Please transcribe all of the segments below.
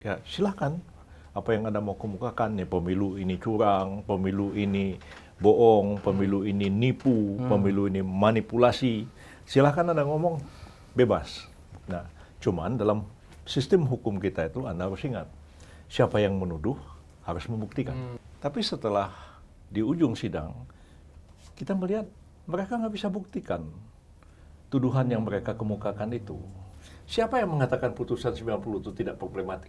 Ya, silakan. Apa yang Anda mau kemukakan, nih pemilu ini curang, pemilu ini bohong, pemilu ini nipu, pemilu ini manipulasi. Silakan Anda ngomong bebas. Nah, cuman dalam sistem hukum kita itu Anda harus ingat, siapa yang menuduh harus membuktikan. Tapi setelah di ujung sidang, kita melihat mereka nggak bisa buktikan tuduhan yang mereka kemukakan itu. Siapa yang mengatakan putusan 90 itu tidak problematik?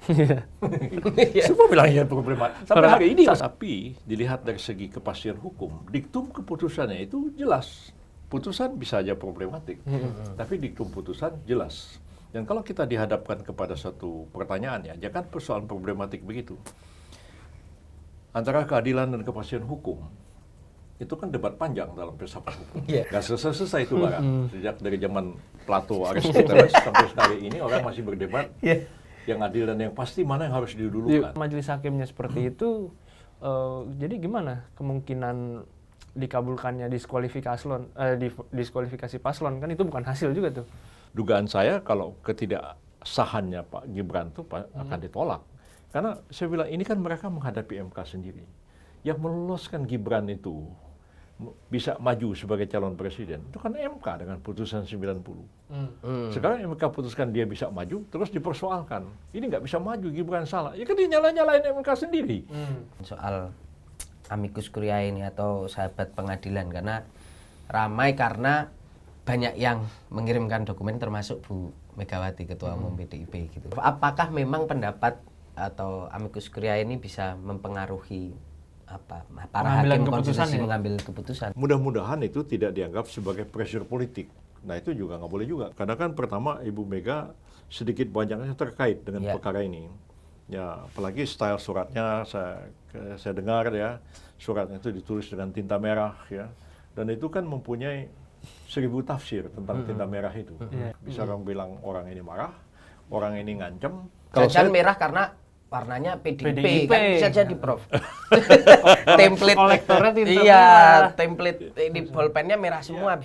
Semua bilang iya problematik. Sampai hari ini. Tapi dilihat dari segi kepastian hukum, diktum keputusannya itu jelas. Putusan bisa aja problematik, tapi diktum putusan jelas. Dan kalau kita dihadapkan kepada satu pertanyaan, ya jangan persoalan problematik begitu. Antara keadilan dan kepastian hukum, itu kan debat panjang dalam filsafat hukum. Nggak selesai-selesai itu, Pak. Sejak dari zaman Plato, Aristoteles, sampai hari ini orang masih berdebat yang adil dan yang pasti mana yang harus didulukan. Majelis hakimnya seperti itu, jadi gimana kemungkinan dikabulkannya diskualifikasi paslon? Kan itu bukan hasil juga tuh. Dugaan saya kalau ketidaksahannya Pak Gibran itu akan ditolak. Karena saya bilang ini kan mereka menghadapi MK sendiri. Yang meloloskan Gibran itu bisa maju sebagai calon presiden, itu kan MK dengan putusan 90. Sekarang MK putuskan dia bisa maju, terus dipersoalkan. Ini nggak bisa maju, Gibran salah. Ya kan dia nyalain MK sendiri. Soal amicus curiae ini atau sahabat pengadilan, karena ramai karena banyak yang mengirimkan dokumen termasuk Bu Megawati, Ketua Umum PDIP gitu. Apakah memang pendapat atau amicus curiae ini bisa mempengaruhi para hakim konstitusi mengambil keputusan? Mudah-mudahan itu tidak dianggap sebagai pressure politik. Nah itu juga nggak boleh juga. Karena kan pertama Ibu Mega sedikit banyaknya terkait dengan perkara ini. Ya apalagi style suratnya saya dengar ya, suratnya itu ditulis dengan tinta merah ya. Dan itu kan mempunyai 1000 tafsir tentang tinta merah itu. Bisa orang bilang orang ini marah, orang ini ngancem. Jajan merah karena warnanya PDIP. Kan bisa jadi, Prof. Template kolektornya tinta iya, merah. template di bolpennya merah semua.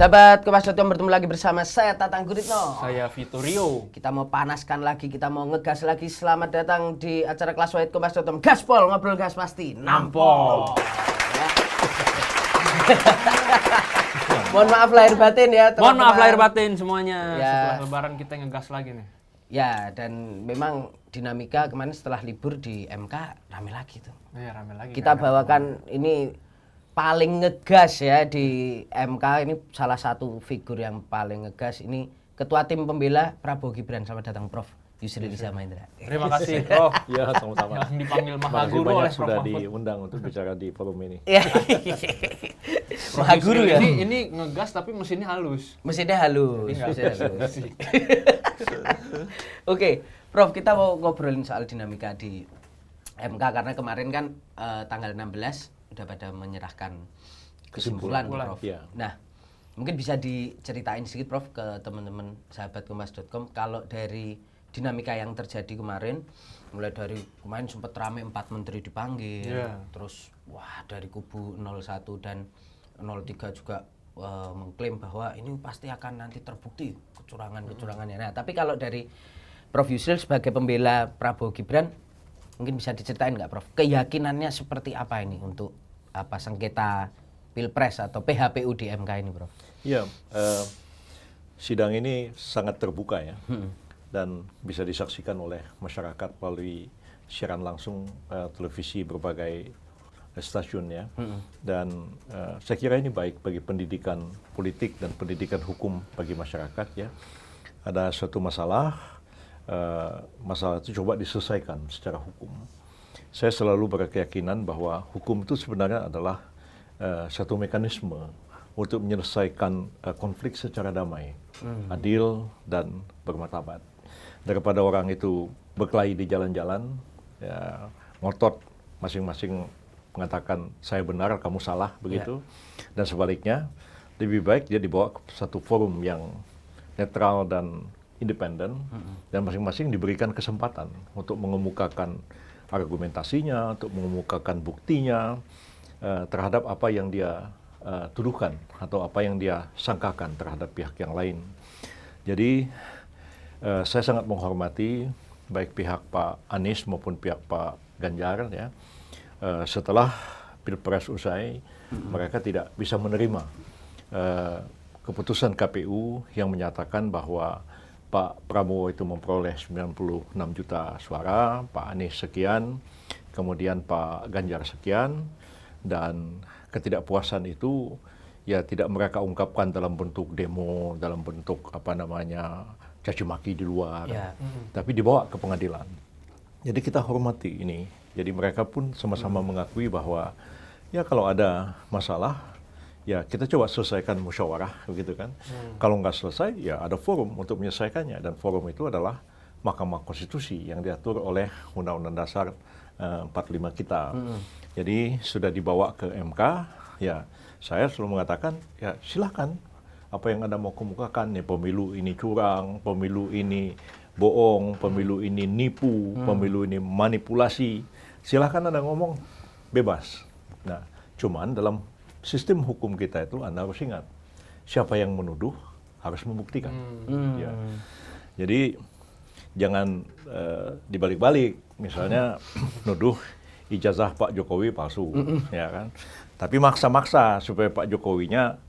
Sahabat Kompas.com, bertemu lagi bersama saya Tatang Guritno. Saya Vitorio. Kita mau panaskan lagi, kita mau ngegas lagi. Selamat datang di acara Kelas White Kompas.com. Gaspol, ngobrol gas pasti nampol. Ya. Mohon maaf lahir batin ya teman-teman. Mohon maaf lahir batin semuanya. Ya. Setelah lebaran kita ngegas lagi nih. Ya, dan memang dinamika kemarin setelah libur di MK rame lagi tuh. Ya, rame lagi. Kita bawakan ini paling ngegas ya di MK, ini salah satu figur yang paling ngegas ini Ketua Tim Pembela Prabowo Gibran. Selamat datang Prof Yusril Iza Mahendra. Terima kasih Prof. Ya sama-sama. Yang dipanggil Mahaguru banyak oleh Prof sudah Mahfud. diundang untuk bicara di forum ini. Iya. Mahaguru ya. Ini ngegas tapi mesinnya halus. Mesinnya halus. Enggak. Mesinnya halus. Oke, Prof, kita mau ngobrolin soal dinamika di MK karena kemarin kan tanggal 16 udah pada menyerahkan kesimpulan, Prof. Ya. Nah, mungkin bisa diceritain sedikit, Prof, ke teman-teman sahabat Kompas.com kalau dari dinamika yang terjadi kemarin, mulai dari kemarin sempat rame 4 menteri dipanggil, terus wah dari kubu 01 dan 03 juga mengklaim bahwa ini pasti akan nanti terbukti kecurangannya. Nah, tapi kalau dari Prof Yusril sebagai pembela Prabowo Gibran, mungkin bisa diceritain nggak, Prof? Keyakinannya seperti apa ini untuk sengketa Pilpres atau PHPU di MK ini, Prof? Ya, sidang ini sangat terbuka ya, dan bisa disaksikan oleh masyarakat melalui siaran langsung televisi berbagai stasiun ya. Dan saya kira ini baik bagi pendidikan politik dan pendidikan hukum bagi masyarakat ya. Ada suatu masalah itu coba diselesaikan secara hukum. Saya selalu berkeyakinan bahwa hukum itu sebenarnya adalah satu mekanisme untuk menyelesaikan konflik secara damai, adil dan bermartabat. Daripada orang itu berkelahi di jalan-jalan, ya, ngotot masing-masing mengatakan saya benar, kamu salah, begitu. Dan sebaliknya, lebih baik dia dibawa ke satu forum yang netral dan independen, dan masing-masing diberikan kesempatan untuk mengemukakan argumentasinya, untuk mengemukakan buktinya terhadap apa yang dia tuduhkan atau apa yang dia sangkakan terhadap pihak yang lain. Jadi saya sangat menghormati baik pihak Pak Anies maupun pihak Pak Ganjar ya. Setelah Pilpres usai, mereka tidak bisa menerima keputusan KPU yang menyatakan bahwa Pak Prabowo itu memperoleh 96 juta suara, Pak Anies sekian, kemudian Pak Ganjar sekian, dan ketidakpuasan itu ya tidak mereka ungkapkan dalam bentuk demo, dalam bentuk caci maki di luar, tapi dibawa ke pengadilan. Jadi kita hormati ini. Jadi mereka pun sama-sama mengakui bahwa ya kalau ada masalah, ya kita coba selesaikan musyawarah, begitu kan. Kalau nggak selesai, ya ada forum untuk menyelesaikannya. Dan forum itu adalah Mahkamah Konstitusi yang diatur oleh Undang-Undang Dasar 45 kita. Jadi sudah dibawa ke MK, ya saya selalu mengatakan, ya silahkan apa yang Anda mau kemukakan, nih pemilu ini curang, pemilu ini bohong, pemilu ini nipu, pemilu ini manipulasi, silahkan Anda ngomong bebas. Nah, cuman dalam sistem hukum kita itu Anda harus ingat, siapa yang menuduh harus membuktikan. Ya. Jadi jangan dibalik-balik, misalnya nuduh ijazah Pak Jokowi palsu, ya kan? Tapi maksa-maksa supaya Pak Jokowinya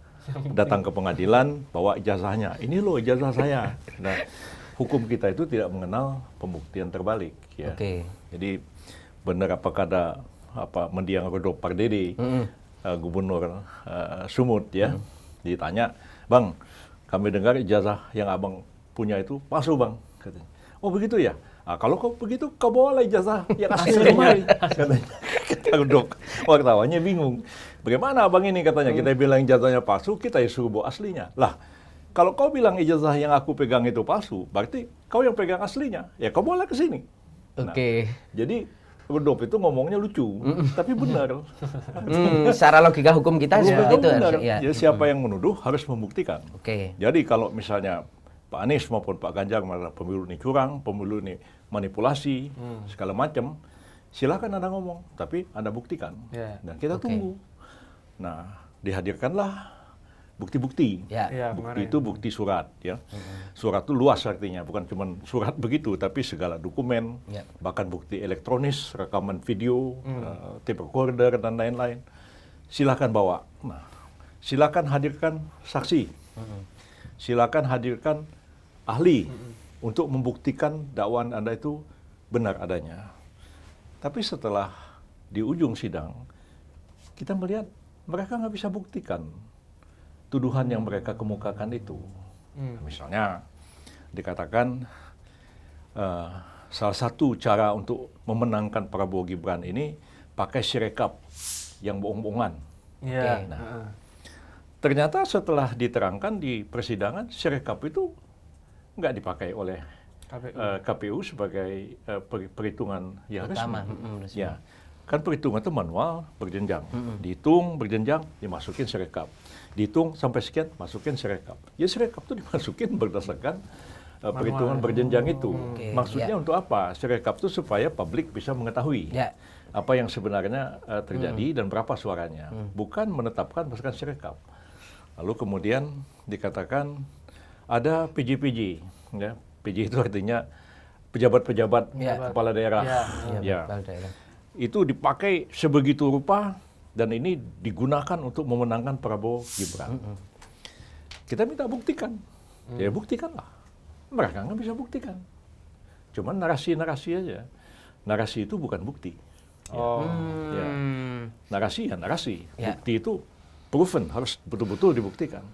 datang ke pengadilan bawa ijazahnya. Ini loh ijazah saya. Nah, hukum kita itu tidak mengenal pembuktian terbalik. Ya. Jadi benar apakah ada mendiang Rodolphe Pardede, Gubernur Sumut ya, ditanya, Bang, kami dengar ijazah yang abang punya itu palsu bang. Katanya. Oh begitu ya? Kalau kau begitu, kau bawalah ijazah yang aslinya kemari. Katanya. Dok, wartawannya bingung. Bagaimana abang ini katanya, kita bilang ijazahnya palsu, kita suruh bawa aslinya. Lah, kalau kau bilang ijazah yang aku pegang itu palsu, berarti kau yang pegang aslinya. Ya kau bawa ke sini. Nah, jadi Rodolphe itu ngomongnya lucu, tapi benar. Secara logika hukum kita seperti itu benar. harusnya. Jadi siapa yang menuduh harus membuktikan. Jadi kalau misalnya Pak Anies maupun Pak Ganjar mengatakan pemilu ini curang, pemilu ini manipulasi, segala macam, silakan Anda ngomong, tapi Anda buktikan. Dan kita tunggu. Nah, dihadirkanlah bukti-bukti. Bukti itu bukti surat, ya. Surat itu luas artinya, bukan cuma surat begitu, tapi segala dokumen, bahkan bukti elektronis, rekaman video, tape recorder dan lain-lain. Silakan bawa. Nah, silakan hadirkan saksi. Silakan hadirkan ahli untuk membuktikan dakwaan Anda itu benar adanya. Tapi setelah di ujung sidang, kita melihat mereka nggak bisa buktikan tuduhan yang mereka kemukakan itu. Misalnya dikatakan salah satu cara untuk memenangkan Prabowo Gibran ini pakai sirekap yang bohong-bohongan. Ternyata setelah diterangkan di persidangan, sirekap itu nggak dipakai oleh KPU sebagai perhitungan yang resmi. Ya, kan perhitungan itu manual berjenjang, dihitung berjenjang, dimasukin sirekap, dihitung sampai sekian, masukin sirekap. Ya sirekap itu dimasukin berdasarkan perhitungan berjenjang itu. Maksudnya untuk apa? Sirekap itu supaya publik bisa mengetahui apa yang sebenarnya terjadi dan berapa suaranya, bukan menetapkan berdasarkan sirekap. Lalu kemudian dikatakan ada PJ-PJ, ya. PJ itu artinya pejabat-pejabat kepala daerah. Itu dipakai sebegitu rupa dan ini digunakan untuk memenangkan Prabowo Gibran. Kita minta buktikan, ya buktikanlah. Mereka nggak bisa buktikan. Cuman narasi-narasi aja. Narasi itu bukan bukti. Ya. Narasi ya narasi. Bukti itu proven, harus betul-betul dibuktikan.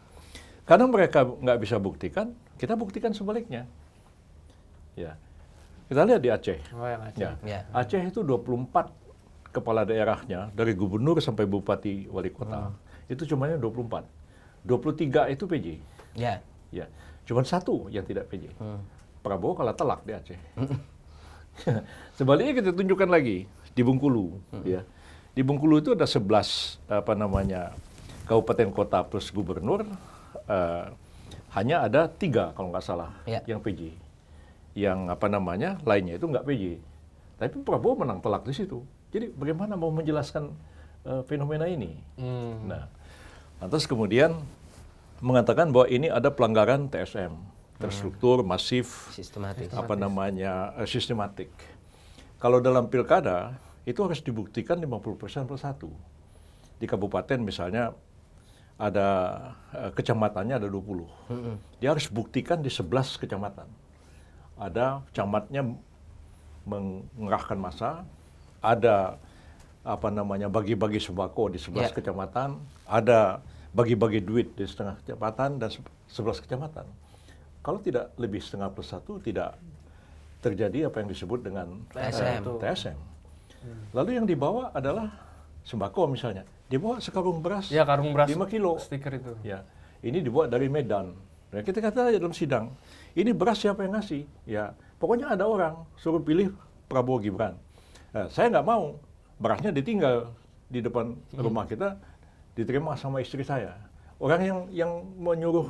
Karena mereka nggak bisa buktikan, kita buktikan sebaliknya. Ya. Kita lihat di Aceh. Aceh itu 24 kepala daerahnya, dari gubernur sampai bupati wali kota, itu cumanya 24. 23 itu PJ. Ya. Cuman satu yang tidak PJ. Prabowo kalah telak di Aceh. Sebaliknya kita tunjukkan lagi di Bengkulu. Ya. Di Bengkulu itu ada 11 kabupaten kota plus gubernur, hanya ada 3 kalau nggak salah yang PJ. Yang lainnya itu nggak PJ. Tapi Prabowo menang telak di situ. Jadi bagaimana mau menjelaskan fenomena ini? Nah, lantas kemudian mengatakan bahwa ini ada pelanggaran TSM, terstruktur, masif, Sistematis. sistematik. Kalau dalam pilkada itu harus dibuktikan 50% plus 1. Di kabupaten misalnya ada kecamatannya ada 20. Dia harus buktikan di 11 kecamatan. Ada camatnya mengerahkan massa, ada bagi-bagi sembako di 11 kecamatan, ada bagi-bagi duit di setengah kecamatan dan 11 kecamatan. Kalau tidak lebih setengah plus 1 tidak terjadi apa yang disebut dengan TSM. Lalu yang dibawa adalah sembako misalnya. Dibawa sekarung beras, Ya, karung beras 5 kilo. stiker itu. Ya, ini dibawa dari Medan. Nah, kita kata dalam sidang, ini beras siapa yang ngasih? Ya, pokoknya ada orang suruh pilih Prabowo Gibran. Nah, saya nggak mau, berasnya ditinggal di depan rumah kita, diterima sama istri saya. Orang yang menyuruh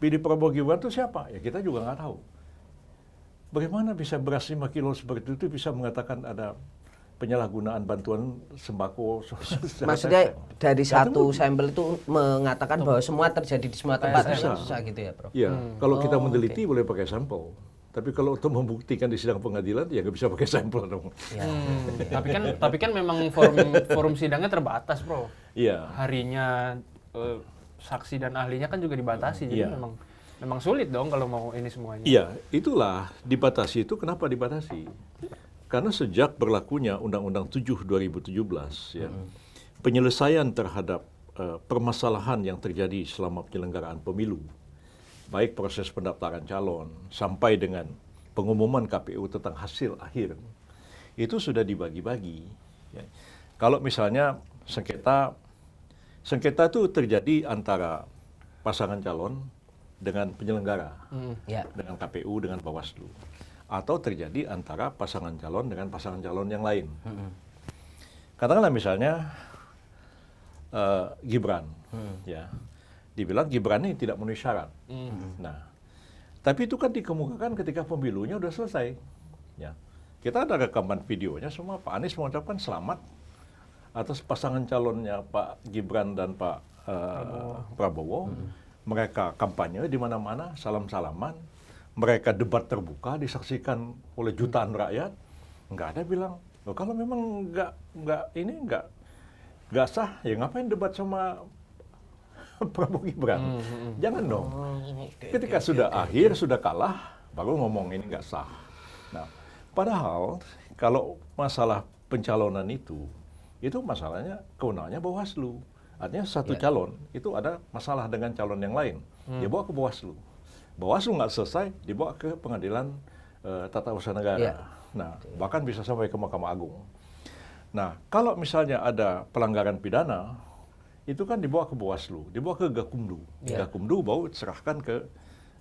pilih Prabowo Gibran itu siapa? Ya kita juga nggak tahu. Bagaimana bisa beras 5 kilo seperti itu bisa mengatakan ada penyalahgunaan bantuan sembako? Maksudnya dari satu sampel itu mengatakan bahwa semua terjadi di semua tempat, susah gitu ya, Prof? Ya, kalau kita meneliti boleh pakai sampel. Tapi kalau untuk membuktikan di sidang pengadilan, ya nggak bisa pakai sampel dong. Tapi kan memang forum sidangnya terbatas, Bro. Iya. Harinya saksi dan ahlinya kan juga dibatasi. Jadi memang sulit dong kalau mau ini semuanya. Iya, itulah dibatasi itu. Kenapa dibatasi? Karena sejak berlakunya Undang-Undang 7 2017, ya, penyelesaian terhadap permasalahan yang terjadi selama penyelenggaraan pemilu, baik proses pendaftaran calon sampai dengan pengumuman KPU tentang hasil akhir, itu sudah dibagi-bagi. Ya. Kalau misalnya sengketa itu terjadi antara pasangan calon dengan penyelenggara, dengan KPU, dengan Bawaslu, atau terjadi antara pasangan calon dengan pasangan calon yang lain. Katakanlah misalnya Gibran, ya, dibilang Gibran ini tidak memenuhi syarat. Nah, tapi itu kan dikemukakan ketika pemilunya udah selesai. Ya, kita ada rekaman videonya semua. Pak Anies mengucapkan selamat atas pasangan calonnya Pak Gibran dan Pak Prabowo. Mereka kampanye di mana-mana, salam-salaman. Mereka debat terbuka, disaksikan oleh jutaan rakyat. Nggak ada bilang, kalau memang nggak sah, ya ngapain debat sama Prabowo Gibran? Jangan dong. Ketika sudah akhir, sudah kalah, baru ngomong ini nggak sah. Nah, padahal kalau masalah pencalonan itu masalahnya kewenangannya Bawaslu. Artinya satu calon itu ada masalah dengan calon yang lain, dia bawa ke Bawaslu. Bawaslu nggak selesai, dibawa ke Pengadilan Tata Usaha Negara. Nah, bahkan bisa sampai ke Mahkamah Agung. Nah, kalau misalnya ada pelanggaran pidana, itu kan dibawa ke Bawaslu, dibawa ke Gakumdu. Gakumdu baru serahkan ke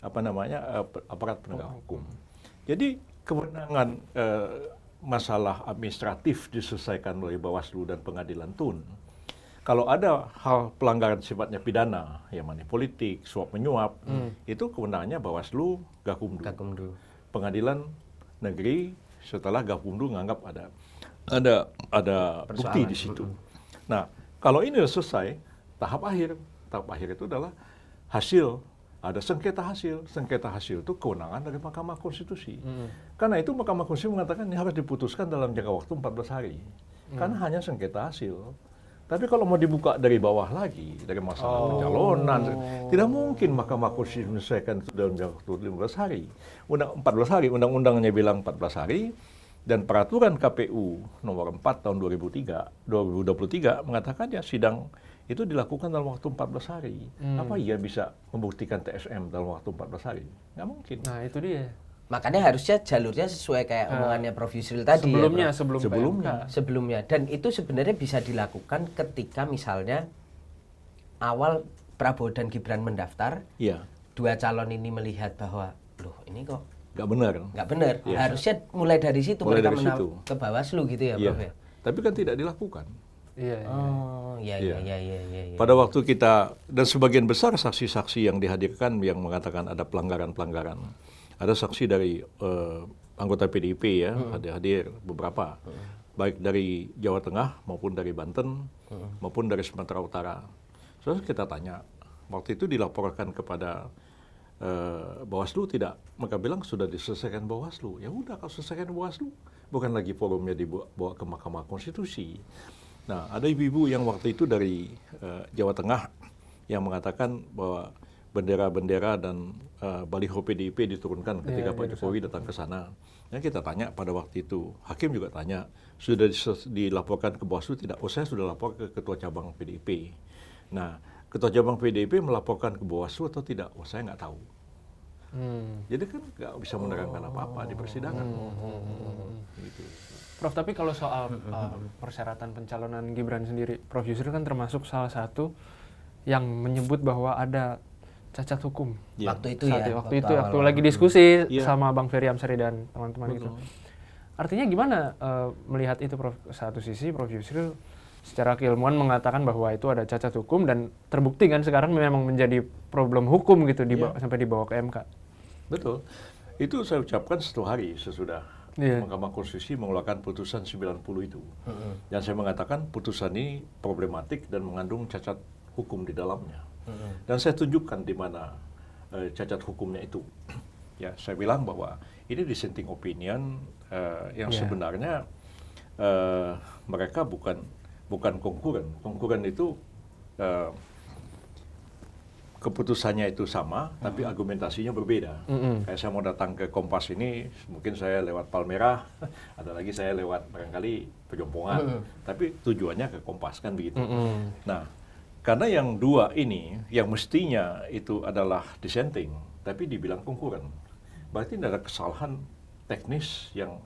aparat penegak hukum. Jadi kewenangan masalah administratif diselesaikan oleh Bawaslu dan Pengadilan Tun. Kalau ada hal pelanggaran sifatnya pidana, ya money politik, suap menyuap, itu kewenangannya Bawaslu, Gakumdu. Pengadilan Negeri setelah Gakumdu menganggap ada bukti di situ. Nah, kalau ini sudah selesai, tahap akhir itu adalah hasil. Ada sengketa hasil. Sengketa hasil itu kewenangan dari Mahkamah Konstitusi. Karena itu Mahkamah Konstitusi mengatakan ini harus diputuskan dalam jangka waktu 14 hari. Karena hanya sengketa hasil. Tapi kalau mau dibuka dari bawah lagi, dari masalah pencalonan, tidak mungkin Mahkamah Konstitusi menyelesaikan itu dalam jangka waktu 15 hari. 14 hari, undang-undangnya bilang 14 hari, dan peraturan KPU nomor 4 tahun 2023 mengatakan ya sidang itu dilakukan dalam waktu 14 hari. Apa ia bisa membuktikan TSM dalam waktu 14 hari? Nggak mungkin. Nah, itu dia. Makanya harusnya jalurnya sesuai kayak omongannya Prof. Yusril tadi. Sebelumnya. Dan itu sebenarnya bisa dilakukan ketika misalnya awal Prabowo dan Gibran mendaftar, dua calon ini melihat bahwa, loh ini kok nggak benar. Harusnya mulai dari situ mereka ke Bawaslu gitu ya, Prof. Tapi kan tidak dilakukan. Iya. Oh, iya. Pada waktu kita, dan sebagian besar saksi-saksi yang dihadirkan yang mengatakan ada pelanggaran-pelanggaran. Ada saksi dari anggota PDIP ya, hadir beberapa. Baik dari Jawa Tengah maupun dari Banten maupun dari Sumatera Utara. Terus kita tanya, waktu itu dilaporkan kepada Bawaslu tidak, maka bilang sudah diselesaikan Bawaslu. Ya udah, kalau selesaikan Bawaslu, bukan lagi forumnya dibawa ke Mahkamah Konstitusi. Nah, ada ibu-ibu yang waktu itu dari Jawa Tengah yang mengatakan bahwa bendera-bendera dan baliho PDIP diturunkan ketika Pak Jokowi datang ke sana. Nah, kita tanya pada waktu itu, hakim juga tanya, sudah dilaporkan ke Bawaslu tidak? Oh, saya sudah lapor ke Ketua Cabang PDIP. Nah, Ketua Cabang PDIP melaporkan ke Bawaslu atau tidak? Oh, saya nggak tahu. Jadi kan nggak bisa menerangkan apa-apa di persidangan. Gitu. Prof, tapi kalau soal persyaratan pencalonan Gibran sendiri, Prof Yusril kan termasuk salah satu yang menyebut bahwa ada cacat hukum. Waktu itu Waktu lagi diskusi sama Bang Ferry Amsari dan teman-teman itu. Artinya gimana melihat itu, Prof? Satu sisi Prof Yusril secara keilmuan mengatakan bahwa itu ada cacat hukum dan terbukti kan sekarang memang menjadi problem hukum gitu sampai dibawa ke MK. Betul. Itu saya ucapkan 1 hari sesudah Mahkamah Konstitusi mengeluarkan putusan 90 itu. Dan saya mengatakan putusan ini problematik dan mengandung cacat hukum di dalamnya. Dan saya tunjukkan di mana cacat hukumnya itu. Ya, saya bilang bahwa ini dissenting opinion yang sebenarnya mereka bukan konkuren. Konkuren itu keputusannya itu sama, tapi argumentasinya berbeda. Kayak saya mau datang ke Kompas ini, mungkin saya lewat Palmerah, ada lagi saya lewat barangkali Pejompongan, tapi tujuannya ke Kompas kan begitu. Nah, karena yang dua ini, yang mestinya itu adalah dissenting, tapi dibilang konkuren, berarti ada kesalahan teknis yang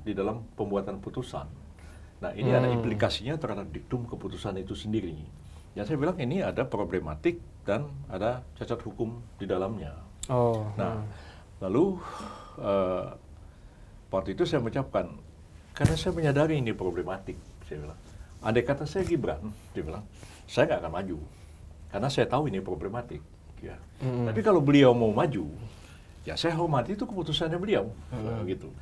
di dalam pembuatan putusan. Nah, ini ada implikasinya terhadap diktum keputusan itu sendiri. Yang saya bilang ini ada problematik dan ada cacat hukum di dalamnya. Nah, lalu waktu itu saya mengucapkan, karena saya menyadari ini problematik, saya bilang, andai kata saya Gibran, dia bilang, saya nggak akan maju, karena saya tahu ini problematik. Ya. Tapi kalau beliau mau maju, ya saya hormati itu keputusannya beliau, gitu.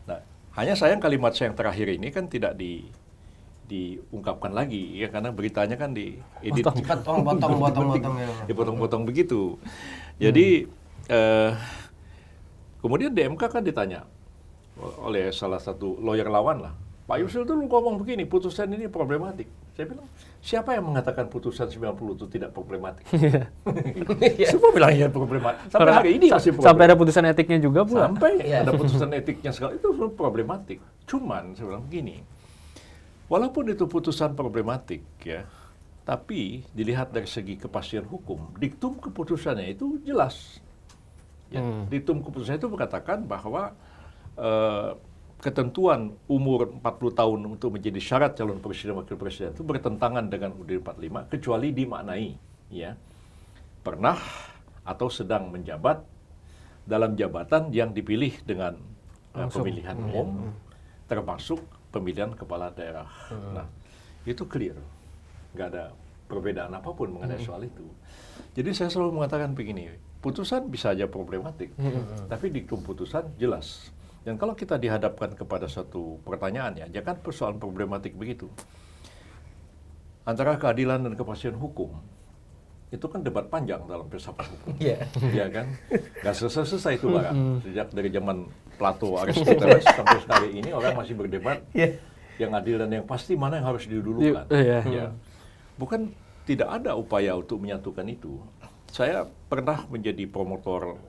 Nah, hanya sayang kalimat saya yang terakhir ini kan tidak diungkapkan lagi ya, karena beritanya kan diedit, dipotong-potong begitu. Jadi kemudian di MK kan ditanya oleh salah satu lawyer lawan lah, Pak Yusril tuh ngomong begini, putusan ini problematik. Saya bilang, siapa yang mengatakan putusan 90 itu tidak problematik? Semua bilang ya problematik. Sampai hari ini masih problematik. Sampai ada putusan etiknya juga pula. Sampai ada putusan etiknya segala itu problematik. Cuman saya bilang begini, walaupun itu putusan problematik ya, tapi dilihat dari segi kepastian hukum, diktum keputusannya itu jelas. Ya, diktum keputusannya itu mengatakan bahwa ketentuan umur 40 tahun untuk menjadi syarat calon presiden wakil presiden itu bertentangan dengan UUD 45 kecuali dimaknai ya pernah atau sedang menjabat dalam jabatan yang dipilih dengan pemilihan umum termasuk pemilihan kepala daerah. Nah, itu clear. Nggak ada perbedaan apapun mengenai soal itu. Jadi saya selalu mengatakan begini, putusan bisa aja problematik, tapi diktum putusan jelas. Dan kalau kita dihadapkan kepada satu pertanyaan ya, jangan persoalan problematik begitu. Antara keadilan dan kepastian hukum, itu kan debat panjang dalam filsafat hukum. Iya kan? Nggak selesai-selesai itu barang. Sejak dari zaman Plato, Aristoteles sampai hari ini orang masih berdebat yang adil dan yang pasti mana yang harus didulukan. Ya. Bukan tidak ada upaya untuk menyatukan itu. Saya pernah menjadi promotor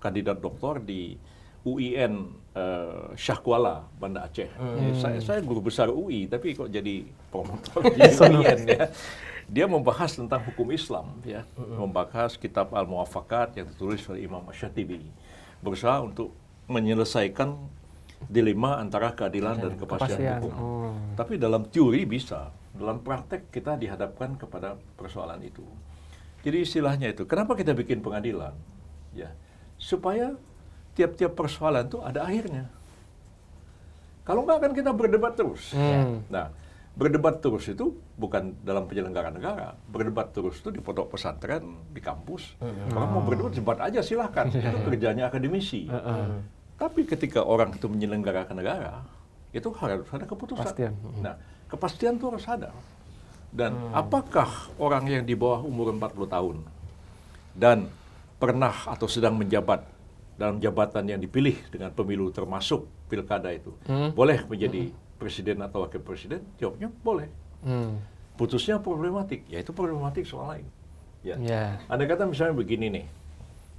kandidat doktor di UIN Shah Kuala, Banda Aceh. Saya guru besar UI, tapi kok jadi promotor di UIN ya. Dia membahas tentang hukum Islam, ya, membahas kitab Al-Muwaffaqat yang ditulis oleh Imam Asy-Syatibi, berusaha untuk menyelesaikan dilema antara keadilan dan kepastian hukum. Tapi dalam teori bisa, dalam praktek kita dihadapkan kepada persoalan itu. Jadi istilahnya itu, kenapa kita bikin pengadilan? Ya, supaya tiap-tiap persoalan itu ada akhirnya. Kalau nggak kan kita berdebat terus. Nah, berdebat terus itu bukan dalam penyelenggaraan negara. Berdebat terus itu di pondok pesantren, di kampus. Orang mau berdebat, debat aja silahkan. Itu kerjanya akademisi. Tapi ketika orang itu menyelenggarakan negara, itu harus ada keputusan. Kepastian. Nah, kepastian itu harus ada. Dan apakah orang yang di bawah umur 40 tahun dan pernah atau sedang menjabat dalam jabatan yang dipilih dengan pemilu termasuk pilkada itu, boleh menjadi presiden atau wakil presiden? Jawabnya boleh. Putusnya problematik, ya itu problematik soal lain. Ya. Anda kata misalnya begini nih,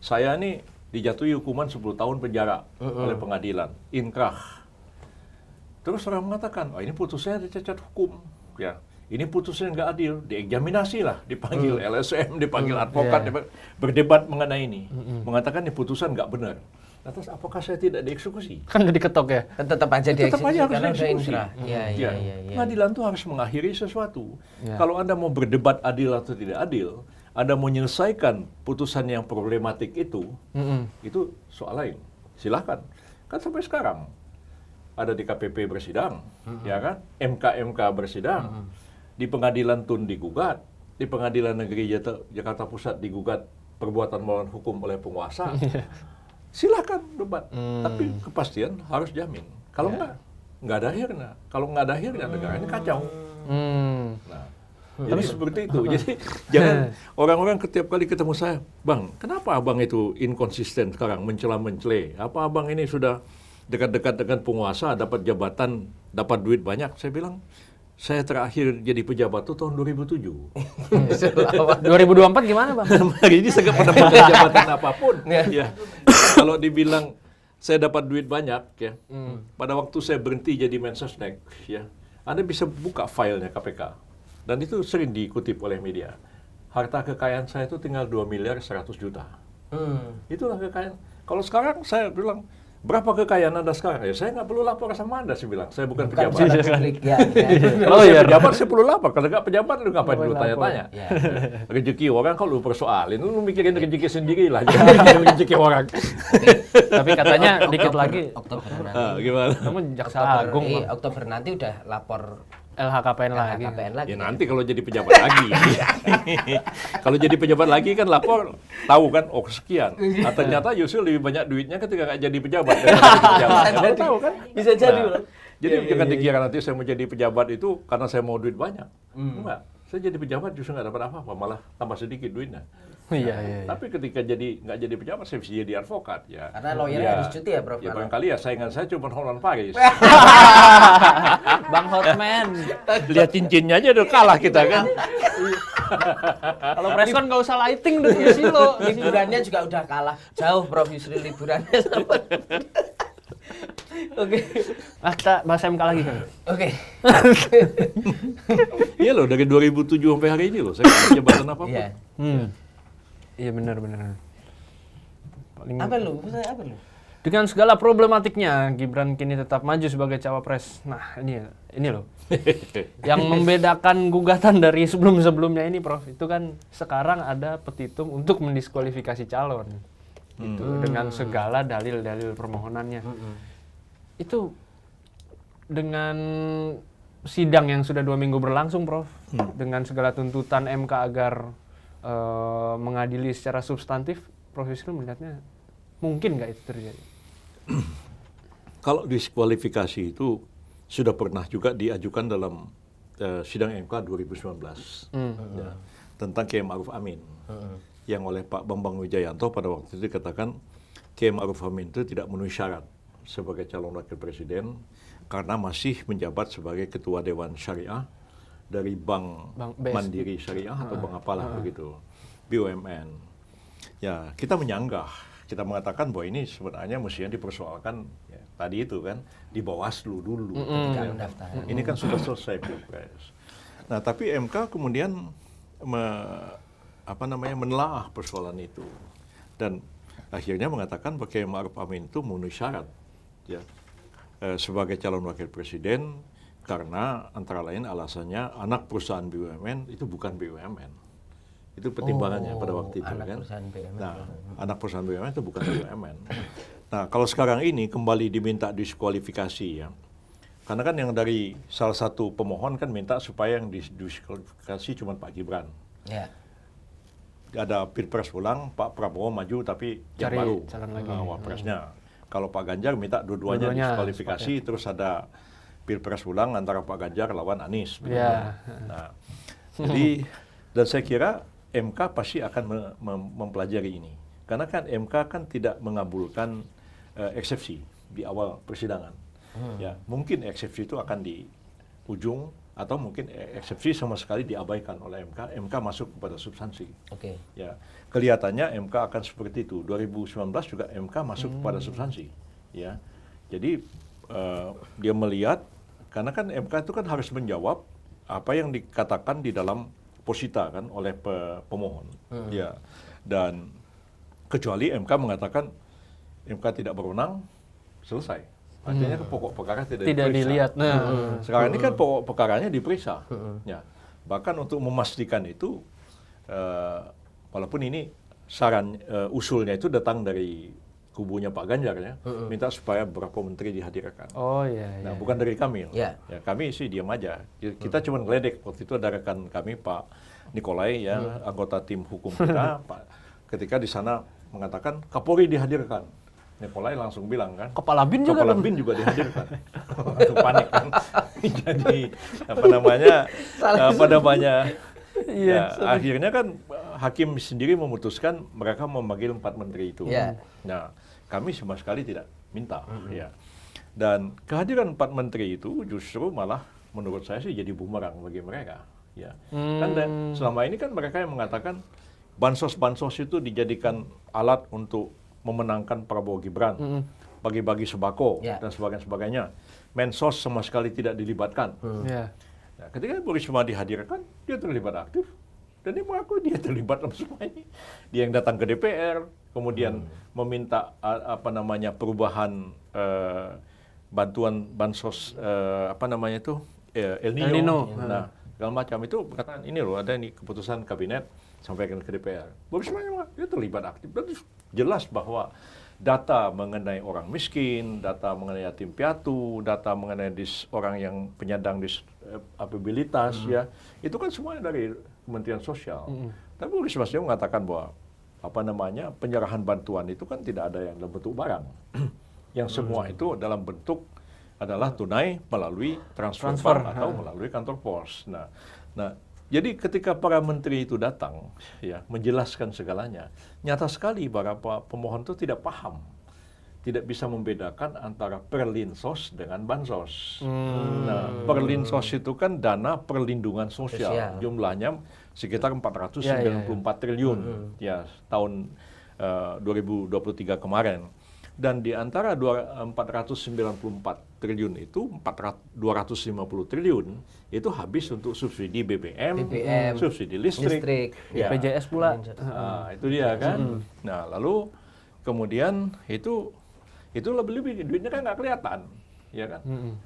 saya nih dijatuhi hukuman 10 tahun penjara oleh pengadilan, inkrah. Terus orang mengatakan, oh ini putusnya ada cacat hukum, ya. Ini putusnya nggak adil, dieksaminasi lah, dipanggil LSM, dipanggil advokat, berdebat mengenai ini, mengatakan ini putusan nggak benar. Nah, terus apakah saya tidak dieksekusi? Kan udah diketok ya? Tetap aja Tetap aja harus karena udah dieksekusi. inkrah. Iya. Pengadilan itu harus mengakhiri sesuatu. Kalau Anda mau berdebat adil atau tidak adil, Anda mau menyelesaikan putusan yang problematik itu soal lain. Silahkan. Kan sampai sekarang ada di KPP bersidang, ya kan? MK bersidang, di Pengadilan Tun digugat, di Pengadilan Negeri Jakarta Pusat digugat perbuatan melawan hukum oleh penguasa. Silahkan debat, tapi kepastian harus jamin. Kalau nggak ada akhirnya. Kalau nggak ada akhirnya negara ini kacau. Nah, jadi seperti itu. Jadi jangan orang-orang setiap kali ketemu saya, Bang, kenapa Abang itu inkonsisten sekarang mencela-mencela? Apa Abang ini sudah dekat-dekat dengan penguasa, dapat jabatan, dapat duit banyak? Saya bilang, saya terakhir jadi pejabat itu tahun 2007. 2024 gimana, Bang? Hari ini saya nggak pernah punya jabatan apapun. Ya. Kalau dibilang saya dapat duit banyak, ya. Pada waktu saya berhenti jadi Mensesnek, ya, Anda bisa buka filenya KPK. Dan itu sering diikutip oleh media. Harta kekayaan saya itu tinggal 2 miliar 100 juta. Itulah kekayaan. Kalau sekarang saya bilang, berapa kekayaan Anda sekarang? Ya saya nggak perlu lapor sama Anda, saya bilang. Saya bukan pejabat. Publik, ya. Kalau saya pejabat, saya perlu lapor. Kalau nggak pejabat, lu ngapain dulu tanya-tanya? Rezeki orang kalau lu persoalin, lu mikirin rezeki sendiri lah. Jangan mikirin rezeki orang. Tapi katanya dikit lagi. Oktober nanti. Gimana? Kamu jaksa agung, Bang. Oktober nanti udah lapor LHKPN lagi. lagi. Ya nanti kalau jadi pejabat lagi. Kalau jadi pejabat lagi kan lapor, tahu kan, oh sekian. Nah, ternyata Yusril lebih banyak duitnya ketika nggak jadi pejabat. Kamu tahu kan? Bisa jadi, Bang. Jadi jangan dikira nanti saya mau jadi pejabat itu karena saya mau duit banyak. Enggak. Saya jadi pejabat justru nggak dapat apa-apa, malah tambah sedikit duitnya. Iya. Tapi ketika nggak jadi pejabat, saya bisa jadi advokat. Ya. Karena lawyernya harus cuti ya, Prof. Ya barangkali ya saingan saya cuma Hotman Paris. Bang Hotman. Lihat cincinnya aja udah kalah kita kan. Kalau preskon nggak usah lighting udah di silo. Liburannya juga udah kalah jauh, Prof. Yusril liburannya sama. Oke. Kita bahas MK lagi kan? Oke. Iya loh, dari 2007 sampai hari ini loh, saya nggak punya jabatan apapun. Iya. Iya benar. Paling Apa lu? dengan segala problematiknya, Gibran kini tetap maju sebagai cawapres. Nah, ini loh. Yang membedakan gugatan dari sebelum-sebelumnya ini, Prof, itu kan sekarang ada petitum untuk mendiskualifikasi calon. Itu dengan segala dalil-dalil permohonannya. Itu dengan sidang yang sudah 2 minggu berlangsung, Prof, dengan segala tuntutan MK agar mengadili secara substantif, Prof Yusril melihatnya mungkin nggak itu terjadi? Kalau diskualifikasi itu sudah pernah juga diajukan dalam sidang MK 2019 ya, tentang Kiai Ma'ruf Amin yang oleh Pak Bambang Wijayanto pada waktu itu dikatakan Kiai Ma'ruf Amin itu tidak memenuhi syarat sebagai calon wakil presiden karena masih menjabat sebagai ketua Dewan Syariah dari Bank Mandiri Syariah atau Bank apalah begitu, BUMN. Ya, kita menyanggah, kita mengatakan bahwa ini sebenarnya mestinya dipersoalkan ya, tadi itu kan di Bawaslu dulu. Ini kan sudah selesai Pilpres. Nah, tapi MK kemudian menelaah persoalan itu dan akhirnya mengatakan bahwa Kiai Ma'ruf Amin itu memenuhi syarat ya sebagai calon wakil presiden karena antara lain alasannya anak perusahaan BUMN itu bukan BUMN. Itu pertimbangannya pada waktu itu kan. Nah, anak perusahaan BUMN itu bukan BUMN. Nah, kalau sekarang ini kembali diminta diskualifikasi ya. karena kan yang dari salah satu pemohon kan minta supaya yang didiskualifikasi cuma Pak Gibran. Ya. Ada pilpres ulang, Pak Prabowo maju tapi yang Cari baru calon lagi. wapresnya. Kalau Pak Ganjar minta dua-duanya diskualifikasi, terus ada pilpres ulang antara Pak Ganjar lawan Anies. Ya. Nah, jadi dan saya kira MK pasti akan mempelajari ini, karena kan MK kan tidak mengabulkan eksepsi di awal persidangan. Ya, mungkin eksepsi itu akan di ujung atau mungkin eksepsi sama sekali diabaikan oleh MK. MK masuk kepada substansi. Oke. Ya, kelihatannya MK akan seperti itu. 2019 juga MK masuk kepada substansi. Ya, jadi dia melihat, karena kan MK itu kan harus menjawab apa yang dikatakan di dalam posita kan oleh pemohon. Ya, dan kecuali MK mengatakan MK tidak berwenang, selesai. Artinya pokok perkara tidak diperiksa. dilihat. Sekarang ini kan pokok perkaranya diperiksa. Ya. Bahkan untuk memastikan itu, walaupun ini saran usulnya itu datang dari kubunya Pak Ganjar ya, minta supaya beberapa menteri dihadirkan. Oh iya. Nah, bukan dari kami. Ya. Ya, kami sih diam aja. Kita cuma ngeledek. Waktu itu ada rekan kami Pak Nikolai ya, anggota tim hukum kita, Pak. Ketika di sana mengatakan Kapolri dihadirkan. Nikolai langsung bilang kan, Kepala BIN juga dihadirkan. Itu panik kan. Jadi apa namanya? Ya, akhirnya kan hakim sendiri memutuskan mereka memanggil 4 menteri itu. Yeah. Nah, kami sama sekali tidak minta. Ya. Dan kehadiran 4 menteri itu justru malah menurut saya sih jadi bumerang bagi mereka. Ya. Kan selama ini kan mereka yang mengatakan bansos-bansos itu dijadikan alat untuk memenangkan Prabowo Gibran, bagi-bagi sembako dan sebagainya. Mensos sama sekali tidak dilibatkan. Nah, ketika Bu Risma dihadirkan, dia terlibat aktif dan dia mengaku dia terlibat dalam semua ini. Dia yang datang ke DPR, kemudian meminta perubahan bantuan bansos El Nino. Nah, segala macam itu berkata ini loh ada ini keputusan kabinet sampaikan ke DPR. Bu Risma dia terlibat aktif dan jelas bahwa data mengenai orang miskin, data mengenai yatim piatu, data mengenai orang yang penyandang disabilitas ya, itu kan semuanya dari Kementerian Sosial. Tapi Bu Risma mengatakan bahwa penyerahan bantuan itu kan tidak ada yang dalam bentuk barang. Yang semua itu dalam bentuk adalah tunai melalui transfer atau melalui kantor pos. Nah, jadi ketika para menteri itu datang, ya menjelaskan segalanya, nyata sekali para pemohon itu tidak paham, tidak bisa membedakan antara perlinsos dengan bansos. Nah, perlinsos itu kan dana perlindungan sosial, jumlahnya sekitar 494 triliun ya tahun 2023 kemarin. Dan di antara 494 triliun itu 250 triliun itu habis untuk subsidi BBM, subsidi listrik. Ya. BPJS pula. Nah, itu dia kan. Nah, lalu kemudian itu lebih-lebih duitnya kan nggak kelihatan, ya kan.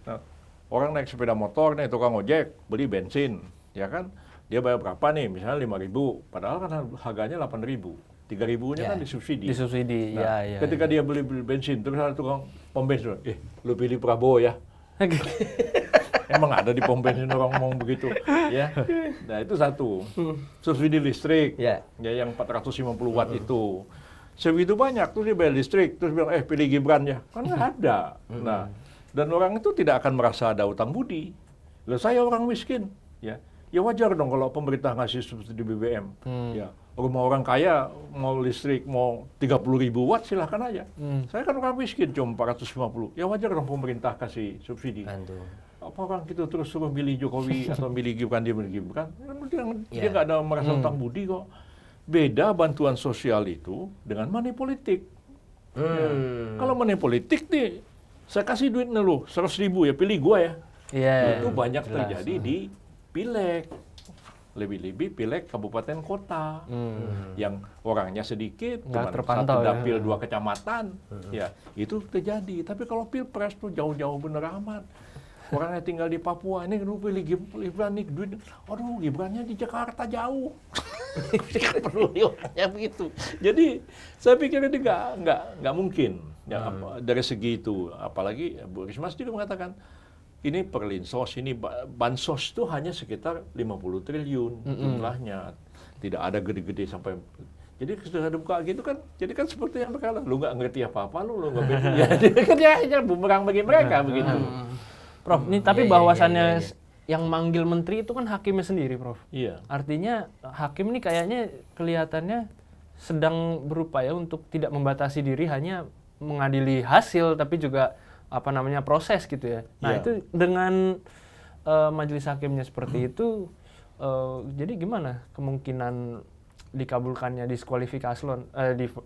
Nah, orang naik sepeda motor nih, tukang ojek beli bensin, ya kan. Dia bayar berapa nih? Misalnya 5.000, padahal kan harganya 8.000. 3.000-nya kan disubsidi. Nah, ketika dia beli bensin, terus ada tukang pom bensin, lu pilih Prabowo ya. Emang ada di pom bensin orang ngomong begitu, ya. Nah itu satu. Subsidi listrik, ya yang 450 watt itu. Sebegitu banyak, terus dia bayar listrik, terus bilang, pilih Gibran ya. Kan nggak ada. Nah, dan orang itu tidak akan merasa ada utang budi. Loh, saya orang miskin, ya. Ya wajar dong kalau pemerintah ngasih subsidi BBM, ya. Rumah orang kaya mau listrik mau 30.000 watt silahkan aja. Saya kan orang miskin cuma 450. Ya wajar dong pemerintah kasih subsidi. Apa orang gitu terus suruh milih Jokowi atau milih Gibran, dia milih Gibran? Dia nggak ada merasa utang budi kok. Beda bantuan sosial itu dengan money politik. Ya. Kalau money politik nih, saya kasih duit lu 100.000 ya pilih gua ya. Itu banyak terjadi di pileg. Lebih-lebih pileg kabupaten kota yang orangnya sedikit, cuma satu dapil 2 kecamatan, ya itu terjadi. Tapi kalau pilpres tuh jauh-jauh bener amat. Orangnya tinggal di Papua, ini lu pilih Gibran nih duit, aduh Gibrannya di Jakarta jauh. Tidak perlu orangnya begitu. Jadi saya pikir ini nggak mungkin ya, dari segi itu. Apalagi Bu Risma juga mengatakan ini perlinsos, ini bansos itu hanya sekitar 50 triliun jumlahnya. Tidak ada gede-gede sampai. Jadi sudah buka gitu kan, jadi kan seperti yang berkala, lu nggak ngerti apa-apa, lu nggak ngerti. Ya, jadi kan ya bumerang bagi mereka begitu. Prof, ini tapi bahwasannya yang manggil menteri itu kan hakimnya sendiri, Prof. Iya. Artinya hakim ini kayaknya kelihatannya sedang berupaya untuk tidak membatasi diri hanya mengadili hasil, tapi juga proses gitu ya. Nah, itu dengan majelis hakimnya seperti itu, jadi gimana kemungkinan dikabulkannya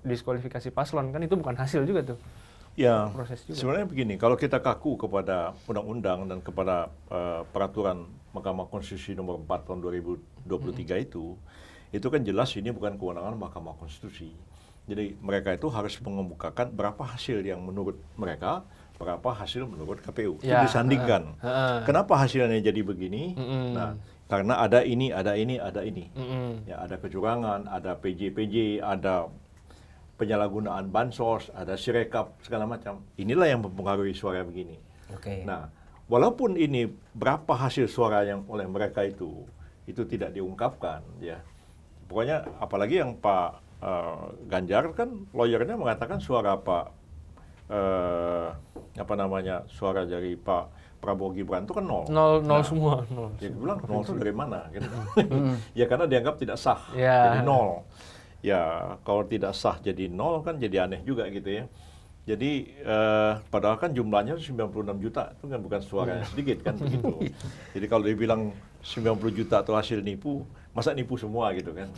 diskualifikasi paslon, kan itu bukan hasil juga tuh. Ya, proses juga. Sebenarnya begini, kalau kita kaku kepada undang-undang dan kepada peraturan Mahkamah Konstitusi nomor 4 tahun 2023 itu kan jelas ini bukan kewenangan Mahkamah Konstitusi. Jadi mereka itu harus mengemukakan berapa hasil yang menurut mereka, berapa hasil menurut KPU. Itu disandingkan. Kenapa hasilnya jadi begini? Nah, karena ada ini. Ya, ada kecurangan, ada PJ, ada penyalahgunaan bansos, ada sirekap, segala macam. Inilah yang mempengaruhi suara begini. Nah, walaupun ini berapa hasil suara yang oleh mereka itu tidak diungkapkan, ya. Pokoknya apalagi yang Pak Ganjar kan lawyernya mengatakan suara suara dari Pak Prabowo Gibran itu kan nol. Nol semua. Dia bilang nol itu dari mana? Gitu. Ya karena dianggap tidak sah, jadi nol. Ya kalau tidak sah jadi nol kan jadi aneh juga gitu ya. Jadi padahal kan jumlahnya 96 juta, itu kan bukan suara yang sedikit kan begitu. Jadi kalau dibilang 90 juta itu hasil nipu, masa nipu semua gitu kan.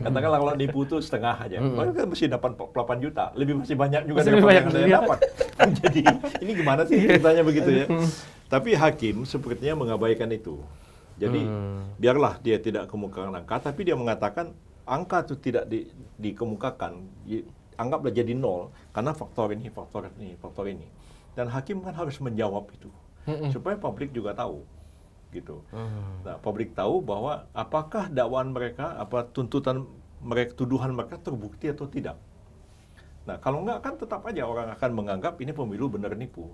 Katakanlah kalau nipu itu setengah aja, kan mesti dapat 8 juta, masih banyak juga daripada yang ada yang dapat. Jadi ini gimana sih ceritanya begitu ya. Tapi hakim sepertinya mengabaikan itu. Jadi biarlah dia tidak kemukakan angka, tapi dia mengatakan angka itu tidak dikemukakan. Anggaplah jadi nol karena faktor ini. Dan hakim kan harus menjawab itu supaya publik juga tahu, gitu. Nah, publik tahu bahwa apakah dakwaan mereka, tuntutan mereka, tuduhan mereka terbukti atau tidak. Nah, kalau enggak kan tetap aja orang akan menganggap ini pemilu benar nipu.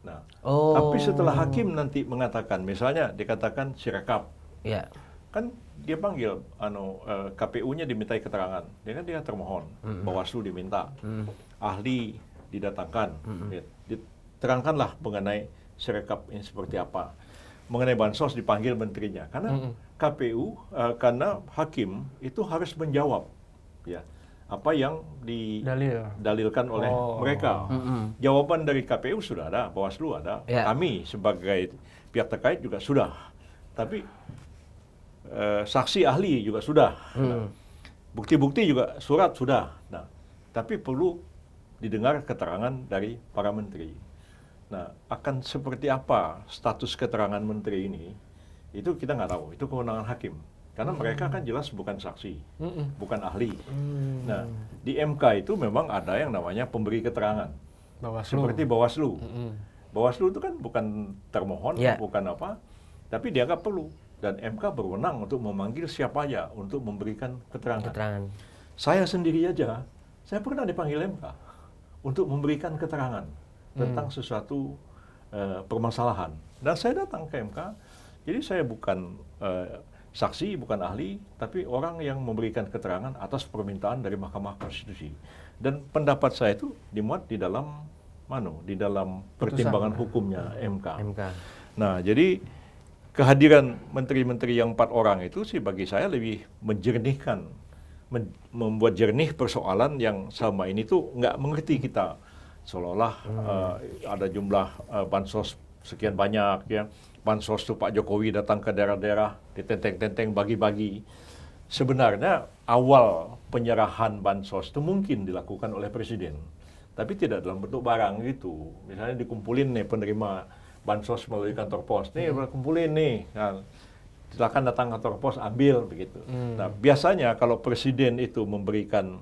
Nah, tapi setelah hakim nanti mengatakan, misalnya dikatakan sirekap, kan dia panggil KPU-nya dimintai keterangan, dia termohon, Bawaslu diminta, ahli didatangkan, diterangkanlah mengenai sirekap ini seperti apa, mengenai bansos dipanggil menterinya, karena KPU, karena hakim itu harus menjawab, ya apa yang didalilkan oleh mereka. Jawaban dari KPU sudah ada, Bawaslu ada, kami sebagai pihak terkait juga sudah, tapi saksi ahli juga sudah, bukti-bukti juga surat sudah. Nah, tapi perlu didengar keterangan dari para menteri. Nah, akan seperti apa status keterangan menteri ini? Itu kita nggak tahu. Itu kewenangan hakim. Karena mereka kan jelas bukan saksi, bukan ahli. Nah, di MK itu memang ada yang namanya pemberi keterangan, seperti Bawaslu. Bawaslu itu kan bukan termohon, bukan apa, tapi dianggap perlu. Dan MK berwenang untuk memanggil siapa aja untuk memberikan keterangan. Saya sendiri aja, saya pernah dipanggil MK untuk memberikan keterangan tentang sesuatu permasalahan. Dan saya datang ke MK, jadi saya bukan saksi, bukan ahli, tapi orang yang memberikan keterangan atas permintaan dari Mahkamah Konstitusi. Dan pendapat saya itu dimuat di dalam pertimbangan hukumnya MK. Nah, jadi kehadiran menteri-menteri yang 4 orang itu sih bagi saya lebih menjernihkan, membuat jernih persoalan yang selama ini tuh nggak mengerti kita. Seolah-olah ada jumlah bansos sekian banyak, ya. Bansos tuh Pak Jokowi datang ke daerah-daerah, ditenteng-tenteng, bagi-bagi. Sebenarnya awal penyerahan bansos itu mungkin dilakukan oleh Presiden, tapi tidak dalam bentuk barang gitu. Misalnya dikumpulin nih penerima bansos melalui kantor pos, nih kumpulin nih, nah, silakan datang kantor pos ambil begitu. Nah, biasanya kalau presiden itu memberikan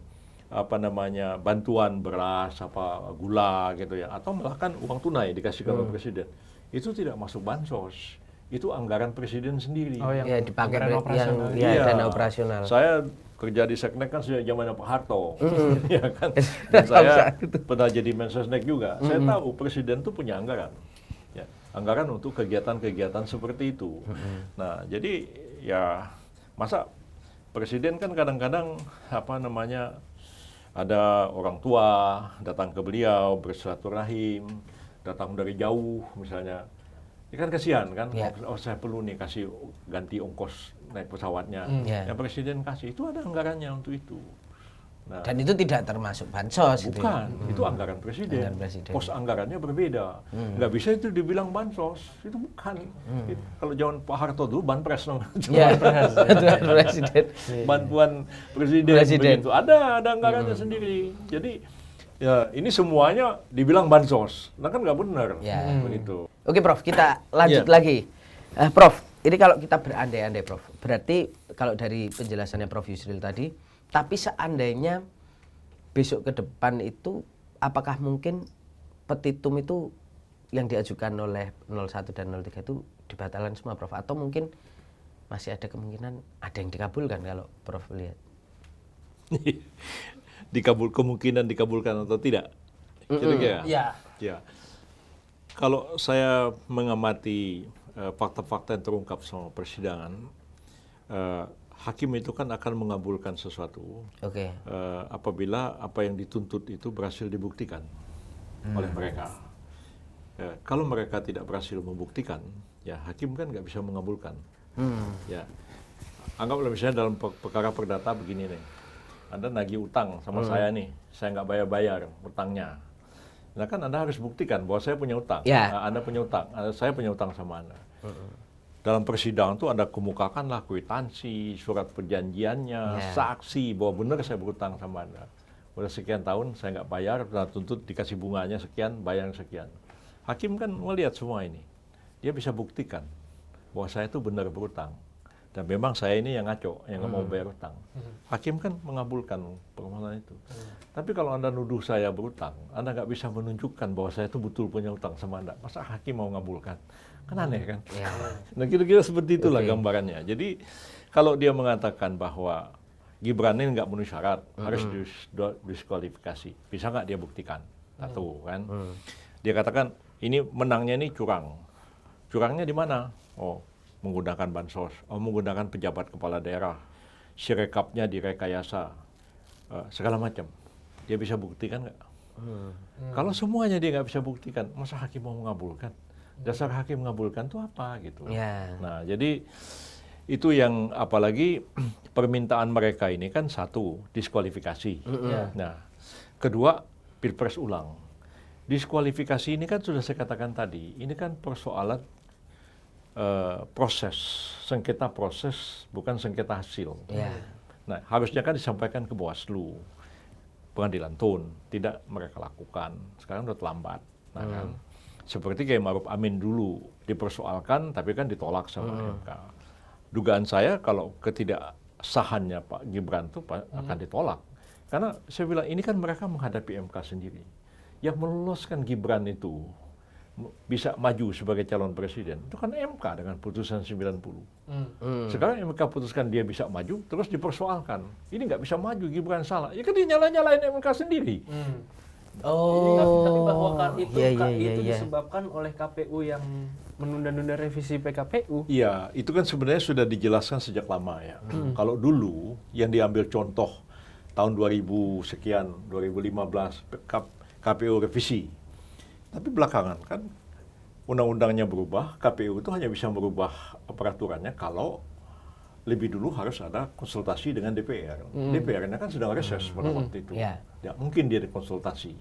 bantuan beras, gula gitu ya, atau bahkan uang tunai dikasihkan oleh presiden, itu tidak masuk bansos, itu anggaran presiden sendiri. Yang dipakai operasional. Dana operasional. Saya kerja di Seknek kan sejak zaman Pak Harto, ya kan. Dan saya pernah jadi Mensesnek juga. Saya tahu presiden itu punya anggaran. Ya. anggaran untuk kegiatan-kegiatan seperti itu. Nah, jadi ya masa presiden kan kadang-kadang ada orang tua datang ke beliau bersilaturahim, datang dari jauh misalnya. Ya kan kasihan kan, oh saya perlu nih kasih ganti ongkos naik pesawatnya. Yang presiden kasih itu ada anggarannya untuk itu. Nah, dan itu tidak termasuk bansos. bukan, itu anggaran presiden. Pos anggarannya berbeda. Nggak bisa itu dibilang bansos, itu bukan. Kalau zaman Pak Harto dulu banpres namanya. Presiden. Bantuan presiden. Begitu. Ada anggarannya sendiri. Jadi ya ini semuanya dibilang bansos. Nah kan nggak benar. Begitu. Oke Prof, kita lanjut lagi. Prof, ini kalau kita berandai-andai Prof, berarti kalau dari penjelasannya Prof Yusril tadi, tapi seandainya besok ke depan itu, apakah mungkin petitum itu yang diajukan oleh 01 dan 03 itu dibatalkan semua Prof? Atau mungkin masih ada kemungkinan ada yang dikabulkan kalau Prof lihat? Kemungkinan dikabulkan atau tidak? Kira-kira? Ya. Kalau saya mengamati fakta-fakta yang terungkap sama persidangan, hakim itu kan akan mengabulkan sesuatu apabila apa yang dituntut itu berhasil dibuktikan oleh mereka. Kalau mereka tidak berhasil membuktikan, ya hakim kan nggak bisa mengabulkan. Ya, anggaplah misalnya dalam perkara perdata begini nih, Anda nagih utang sama saya nih, saya nggak bayar utangnya. Nah kan Anda harus buktikan bahwa saya punya utang, Anda punya utang, saya punya utang sama Anda. Dalam persidangan itu Anda kemukakanlah kwitansi, surat perjanjiannya, saksi bahwa benar saya berutang sama Anda. Udah sekian tahun saya nggak bayar, tuntut dikasih bunganya sekian, bayar sekian. Hakim kan melihat semua ini, dia bisa buktikan bahwa saya itu benar berutang. Dan memang saya ini yang ngaco, yang nggak mau bayar utang. Hakim kan mengabulkan permohonan itu. Tapi kalau Anda nuduh saya berutang, Anda nggak bisa menunjukkan bahwa saya itu betul punya utang sama Anda. Masa hakim mau ngabulkan? Kan aneh kan? Nah kira-kira seperti itulah gambarannya. Jadi kalau dia mengatakan bahwa Gibran ini nggak memenuhi syarat, harus diskualifikasi. Bisa nggak dia buktikan? Satu kan? Dia katakan ini menangnya ini curang. Curangnya di mana? Oh, menggunakan bansos, menggunakan pejabat kepala daerah, sirekapnya direkayasa, segala macam. Dia bisa buktikan nggak? Kalau semuanya dia nggak bisa buktikan, masa hakim mau mengabulkan? Dasar hakim mengabulkan itu apa gitu? Nah, jadi itu yang apalagi permintaan mereka ini kan satu, diskualifikasi. Nah, kedua, pilpres ulang. Diskualifikasi ini kan sudah saya katakan tadi, ini kan persoalan proses, sengketa proses, bukan sengketa hasil. Nah, harusnya kan disampaikan ke Bawaslu, pengadilan tun, tidak mereka lakukan. Sekarang udah terlambat. Nah, kan, seperti kayak Ma'ruf Amin dulu dipersoalkan, tapi kan ditolak sama MK. Dugaan saya kalau ketidaksahannya Pak Gibran itu akan ditolak, karena saya bilang ini kan mereka menghadapi MK sendiri. Yang meloloskan Gibran itu bisa maju sebagai calon presiden, itu kan MK dengan putusan 90. Sekarang MK putuskan dia bisa maju, terus dipersoalkan. Ini nggak bisa maju, Gibran salah. Ya kan dia nyalain MK sendiri. Tapi bahwa itu disebabkan oleh KPU yang menunda-nunda revisi PKPU. Iya, itu kan sebenarnya sudah dijelaskan sejak lama ya. Kalau dulu yang diambil contoh tahun 2000 sekian, 2015 KPU revisi. Tapi belakangan kan undang-undangnya berubah, KPU itu hanya bisa merubah peraturannya kalau lebih dulu harus ada konsultasi dengan DPR. DPR-nya kan sedang reses pada waktu itu. Ya, mungkin dia dikonsultasi.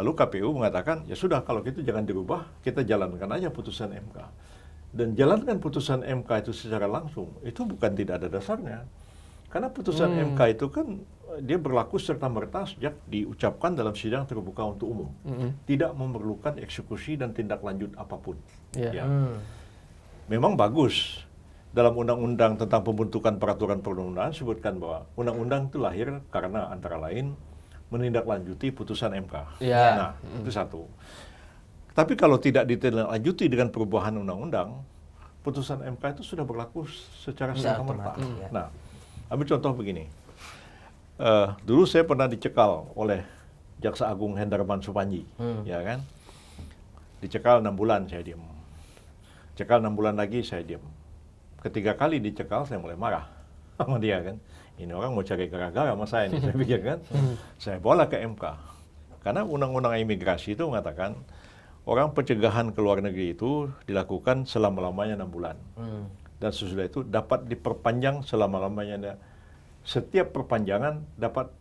Lalu KPU mengatakan, ya sudah kalau gitu jangan dirubah, kita jalankan aja putusan MK. Dan jalankan putusan MK itu secara langsung, itu bukan tidak ada dasarnya. Karena putusan MK itu kan dia berlaku serta-merta sejak diucapkan dalam sidang terbuka untuk umum. Tidak memerlukan eksekusi dan tindak lanjut apapun. Ya. Memang bagus. Dalam undang-undang tentang pembentukan peraturan perundang-undangan sebutkan bahwa undang-undang itu lahir karena antara lain menindaklanjuti putusan MK. Nah, itu satu. Tapi kalau tidak ditindaklanjuti dengan perubahan undang-undang, putusan MK itu sudah berlaku secara serta-merta. Nah, ambil contoh begini. Dulu saya pernah dicekal oleh Jaksa Agung Hendarman Supanji, ya kan? Dicekal 6 bulan saya diam. Cekal 6 bulan lagi, saya diam. Ketiga kali dicekal, saya mulai marah sama dia kan. Ini orang mau cari gara-gara sama saya nih, saya pikir kan. Saya bawa ke MK. Karena undang-undang imigrasi itu mengatakan orang pencegahan ke luar negeri itu dilakukan selama-lamanya 6 bulan. Dan sesudah itu dapat diperpanjang selama-lamanya. Setiap perpanjangan dapat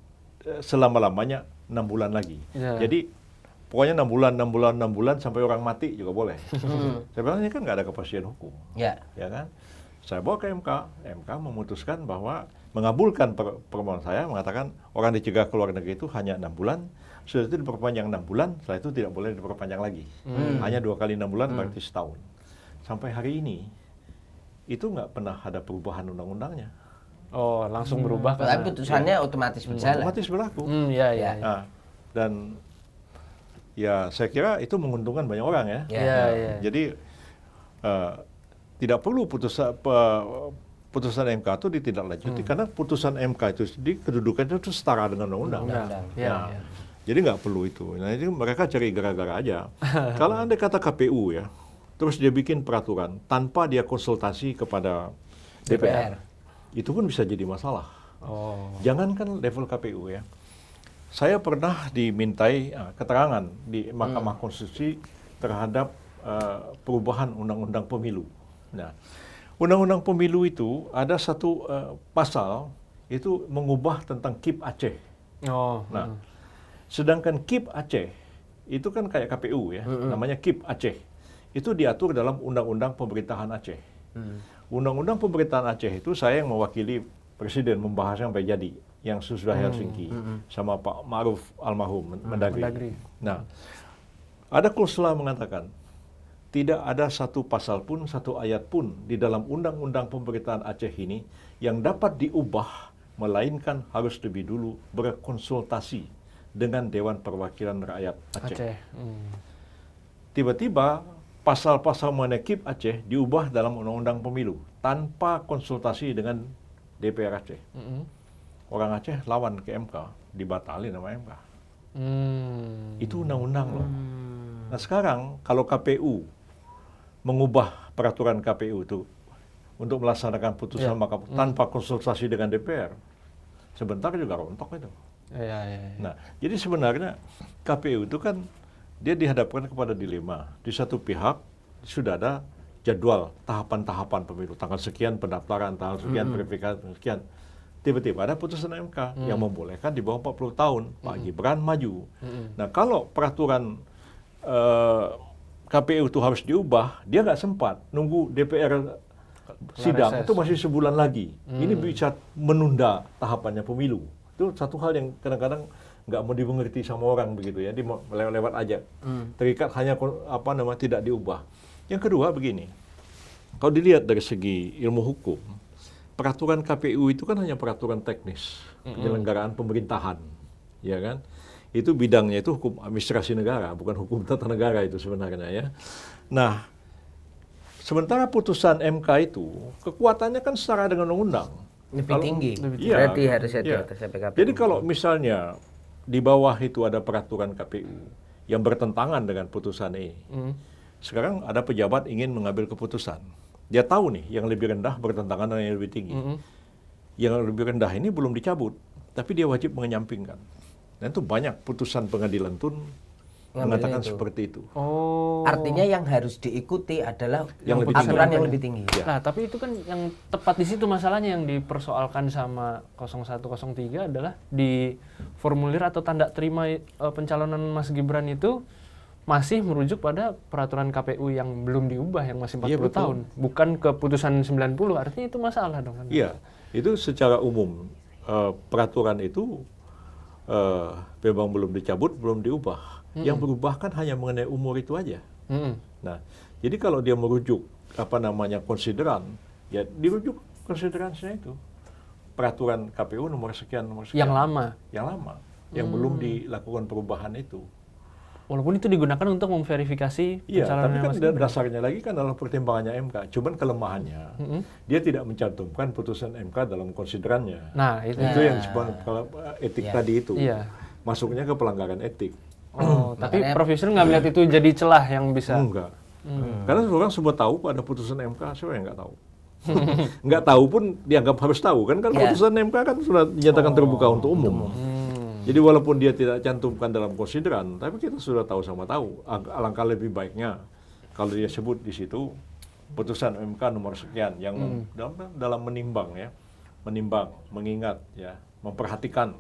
selama-lamanya 6 bulan lagi. Jadi pokoknya 6 bulan sampai orang mati juga boleh. Sebenarnya kan nggak ada kepastian hukum. Ya kan? Saya bawa ke MK. MK memutuskan bahwa mengabulkan permohonan saya, mengatakan orang dicegah ke luar negeri itu hanya 6 bulan, sudah itu diperpanjang 6 bulan, setelah itu tidak boleh diperpanjang lagi. Hanya 2 kali 6 bulan berarti setahun. Sampai hari ini, itu nggak pernah ada perubahan undang-undangnya. Oh, langsung berubah kan? Tapi putusannya otomatis berjalan. Otomatis berlaku. Iya. Nah, dan ya saya kira itu menguntungkan banyak orang ya. Iya. Jadi tidak perlu putusan MK itu ditindaklanjuti karena putusan MK itu sendiri kedudukannya itu setara dengan undang-undang. Jadi nggak perlu itu. Nah itu mereka cari gara-gara aja. Kalau Anda kata KPU ya, terus dia bikin peraturan tanpa dia konsultasi kepada DPR, itu pun bisa jadi masalah. Jangankan level KPU ya. Saya pernah dimintai keterangan di Mahkamah Konstitusi terhadap perubahan Undang-Undang Pemilu. Nah, Undang-Undang Pemilu itu ada satu pasal itu mengubah tentang KIP Aceh. Nah, sedangkan KIP Aceh itu kan kayak KPU ya, namanya KIP Aceh. Itu diatur dalam Undang-Undang Pemerintahan Aceh. Undang-Undang Pemerintahan Aceh itu saya yang mewakili Presiden membahasnya sampai jadi, yang sesudah Helsinki sama Pak Ma'ruf almarhum Mendagri. Nah, ada klausula mengatakan tidak ada satu pasal pun, satu ayat pun di dalam Undang-Undang Pemerintahan Aceh ini yang dapat diubah, melainkan harus lebih dulu berkonsultasi dengan Dewan Perwakilan Rakyat Aceh. Tiba-tiba pasal-pasal mengenai KIP Aceh diubah dalam Undang-Undang Pemilu tanpa konsultasi dengan DPR Aceh. Orang Aceh lawan ke MK, dibatalin sama MK. Itu undang-undang loh. Nah sekarang kalau KPU mengubah peraturan KPU itu untuk melaksanakan putusan tanpa konsultasi dengan DPR, sebentar juga rontok itu. Nah, jadi sebenarnya KPU itu kan dia dihadapkan kepada dilema. Di satu pihak sudah ada jadwal tahapan-tahapan pemilu, tanggal sekian pendaftaran, tanggal sekian verifikasi, sekian. Tiba-tiba ada putusan MK yang membolehkan di bawah 40 tahun Pak Gibran maju. Nah, kalau peraturan KPU itu harus diubah, dia nggak sempat nunggu DPR sidang, itu masih sebulan lagi. Ini bisa menunda tahapannya pemilu. Itu satu hal yang kadang-kadang nggak mau dimengerti sama orang begitu ya, dia mau lewat aja. Terikat hanya tidak diubah. Yang kedua begini, kalau dilihat dari segi ilmu hukum, peraturan KPU itu kan hanya peraturan teknis, penyelenggaraan pemerintahan, ya kan? Itu bidangnya itu hukum administrasi negara, bukan hukum tata negara itu sebenarnya ya. Nah, sementara putusan MK itu kekuatannya kan setara dengan undang-undang. Lebih tinggi. Berarti harusnya di atas PKPU. Jadi kalau misalnya di bawah itu ada peraturan KPU yang bertentangan dengan putusan ini, sekarang ada pejabat ingin mengambil keputusan. Dia tahu nih yang lebih rendah bertentangan dengan yang lebih tinggi. Yang lebih rendah ini belum dicabut, tapi dia wajib menyampingkan. Dan itu banyak putusan pengadilan tun mengatakan seperti itu. Artinya yang harus diikuti adalah yang aturan yang lebih tinggi. Nah, tapi itu kan yang tepat di situ masalahnya yang dipersoalkan sama 0103 adalah di formulir atau tanda terima pencalonan Mas Gibran itu masih merujuk pada peraturan KPU yang belum diubah, yang masih 40 tahun. Bukan keputusan 90, artinya itu masalah dong. Iya, itu secara umum peraturan itu memang belum dicabut, belum diubah. Yang berubah kan hanya mengenai umur itu aja. Nah, jadi kalau dia merujuk konsideran, ya dirujuk konsiderannya itu. Peraturan KPU nomor sekian. Yang lama? Yang lama, yang belum dilakukan perubahan itu. Walaupun itu digunakan untuk memverifikasi pencalonan tapi kan dasarnya lagi kan adalah pertimbangannya MK. Cuman kelemahannya, dia tidak mencantumkan putusan MK dalam konsiderannya. Nah, itu yang disebut etik tadi itu. Masuknya ke pelanggaran etik. Tapi Prof Yusril nggak melihat itu jadi celah yang bisa? Enggak. Karena orang semua tahu ada putusan MK, siapa yang nggak tahu? Nggak tahu pun dianggap harus tahu kan putusan MK kan sudah dinyatakan terbuka untuk umum. Jadi walaupun dia tidak cantumkan dalam konsideran, tapi kita sudah tahu sama tahu. Alangkah lebih baiknya kalau dia sebut di situ putusan MK nomor sekian yang dalam menimbang ya, mengingat ya, memperhatikan.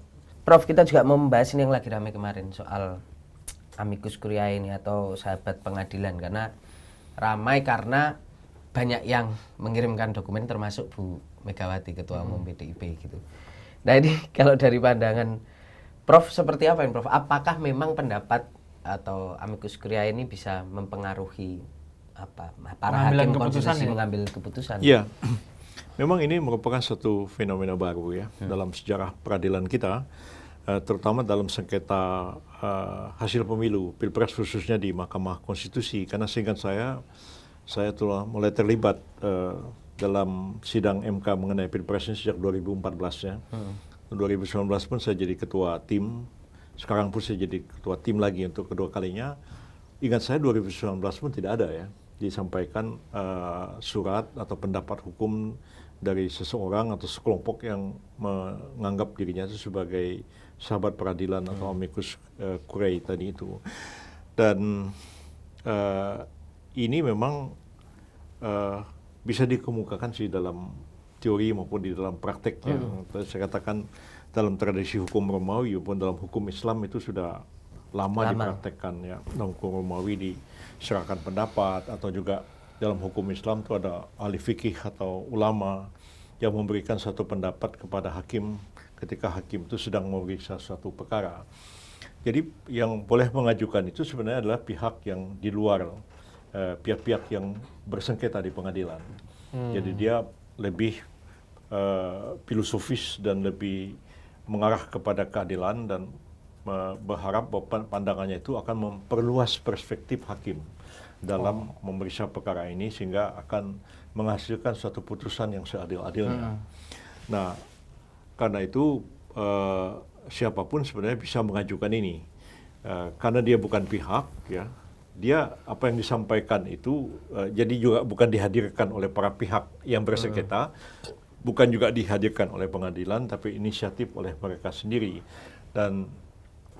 Prof, kita juga membahas ini yang lagi ramai kemarin soal amicus curiae ini atau sahabat pengadilan, karena ramai karena banyak yang mengirimkan dokumen termasuk Bu Megawati, Ketua Umum PDIP gitu. Nah ini kalau dari pandangan Prof seperti apa ini Prof? Apakah memang pendapat atau amicus curiae ini bisa mempengaruhi para hakim konstitusi mengambil keputusan? Iya, memang ini merupakan satu fenomena baru ya dalam sejarah peradilan kita, terutama dalam sengketa hasil pemilu, pilpres khususnya di Mahkamah Konstitusi. Karena seingat saya telah mulai terlibat dalam sidang MK mengenai pilpres ini sejak 2014 ya. 2019 pun saya jadi ketua tim, sekarang pun saya jadi ketua tim lagi untuk kedua kalinya. Ingat saya 2019 pun tidak ada ya, disampaikan surat atau pendapat hukum dari seseorang atau sekelompok yang menganggap dirinya itu sebagai sahabat peradilan atau amicus curiae tadi itu. Dan ini memang bisa dikemukakan sih dalam teori maupun di dalam praktek. Ya. Saya katakan dalam tradisi hukum Romawi maupun dalam hukum Islam itu sudah lama dipraktekkan ya. Dalam hukum Romawi diserahkan pendapat, atau juga dalam hukum Islam itu ada ahli fikih atau ulama yang memberikan satu pendapat kepada hakim ketika hakim itu sedang memeriksa suatu perkara. Jadi yang boleh mengajukan itu sebenarnya adalah pihak yang di luar pihak-pihak yang bersengketa di pengadilan. Jadi dia lebih filosofis dan lebih mengarah kepada keadilan dan berharap bahwa pandangannya itu akan memperluas perspektif hakim dalam memeriksa perkara ini sehingga akan menghasilkan suatu putusan yang seadil-adilnya. Nah, karena itu siapapun sebenarnya bisa mengajukan ini. Karena dia bukan pihak ya. Dia apa yang disampaikan itu jadi juga bukan dihadirkan oleh para pihak yang bersengketa, bukan juga dihadirkan oleh pengadilan, tapi inisiatif oleh mereka sendiri. Dan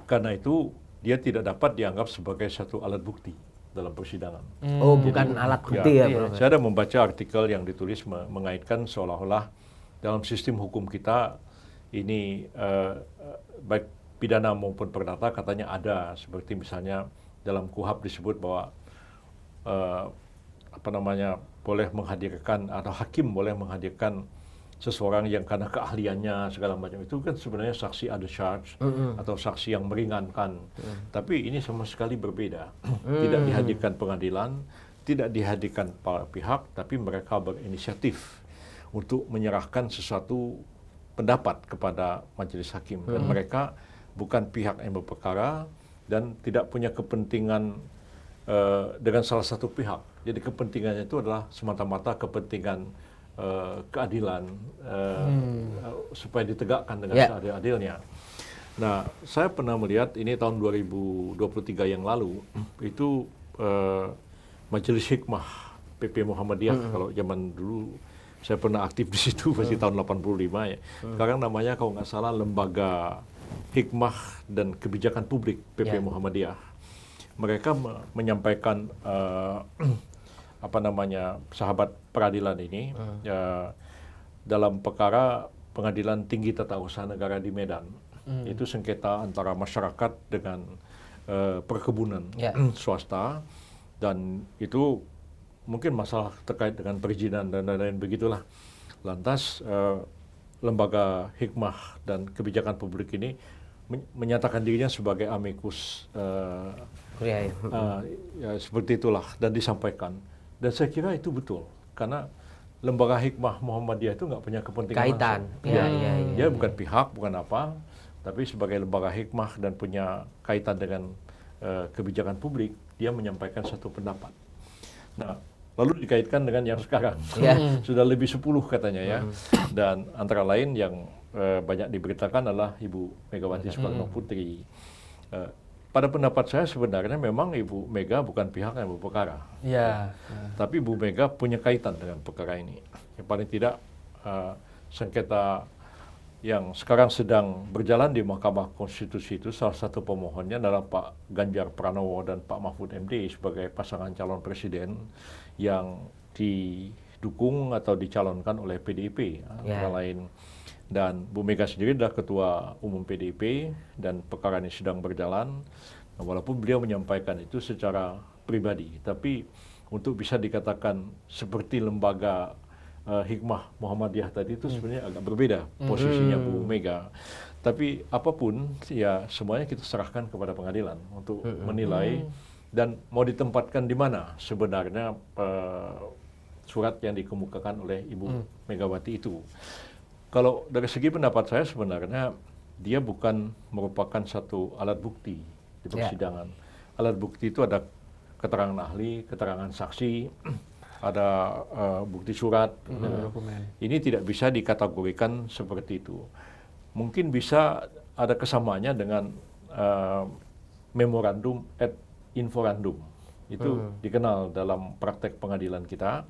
karena itu dia tidak dapat dianggap sebagai satu alat bukti dalam persidangan. Oh, bukan alat bukti ya, Bro. Saya ada membaca artikel yang ditulis mengaitkan seolah-olah dalam sistem hukum kita ini baik pidana maupun perdata katanya ada, seperti misalnya dalam KUHP disebut bahwa boleh menghadirkan atau hakim boleh menghadirkan seseorang yang karena keahliannya segala macam, itu kan sebenarnya saksi ada charge atau saksi yang meringankan. Tapi ini sama sekali berbeda. Tidak dihadirkan pengadilan, tidak dihadirkan para pihak, tapi mereka berinisiatif untuk menyerahkan sesuatu pendapat kepada majelis hakim, dan mereka bukan pihak yang berperkara dan tidak punya kepentingan dengan salah satu pihak. Jadi kepentingannya itu adalah semata-mata kepentingan keadilan supaya ditegakkan dengan seadil-adilnya. Nah, saya pernah melihat ini tahun 2023 yang lalu itu Majelis Hikmah PP Muhammadiyah, kalau zaman dulu saya pernah aktif di situ masih tahun 85 ya. Sekarang namanya kalau nggak salah Lembaga Hikmah dan Kebijakan Publik PP Muhammadiyah. Mereka menyampaikan sahabat peradilan ini dalam perkara Pengadilan Tinggi Tata Usaha Negara di Medan. Itu sengketa antara masyarakat dengan perkebunan swasta, dan itu mungkin masalah terkait dengan perizinan dan lain-lain begitulah. Lantas Lembaga Hikmah dan Kebijakan Publik ini menyatakan dirinya sebagai amicus curiae, seperti itulah, dan disampaikan. Dan saya kira itu betul, karena Lembaga Hikmah Muhammadiyah itu nggak punya kepentingan kaitan. Dia bukan pihak, bukan apa, tapi sebagai lembaga hikmah dan punya kaitan dengan kebijakan publik, dia menyampaikan satu pendapat. Nah, lalu dikaitkan dengan yang sekarang, sudah lebih 10 katanya ya. Dan antara lain yang banyak diberitakan adalah Ibu Megawati Soekarno Putri. pada pendapat saya sebenarnya memang Ibu Mega bukan pihak yang berperkara. Iya. Tapi Ibu Mega punya kaitan dengan perkara ini. Yang paling tidak sengketa yang sekarang sedang berjalan di Mahkamah Konstitusi itu salah satu pemohonnya adalah Pak Ganjar Pranowo dan Pak Mahfud MD sebagai pasangan calon presiden yang didukung atau dicalonkan oleh PDIP antara lain. Dan Bu Mega sendiri adalah Ketua Umum PDIP dan perkara ini sedang berjalan. Nah, walaupun beliau menyampaikan itu secara pribadi, tapi untuk bisa dikatakan seperti lembaga Hikmah Muhammadiyah tadi itu sebenarnya agak berbeda posisinya Bu Mega. Tapi apapun ya semuanya kita serahkan kepada pengadilan untuk menilai dan mau ditempatkan di mana sebenarnya surat yang dikemukakan oleh Ibu Megawati itu. Kalau dari segi pendapat saya sebenarnya dia bukan merupakan satu alat bukti di persidangan. Alat bukti itu ada keterangan ahli, keterangan saksi, ada bukti surat. Ini tidak bisa dikategorikan seperti itu. Mungkin bisa ada kesamaannya dengan memorandum et inforandum. Itu dikenal dalam praktek pengadilan kita.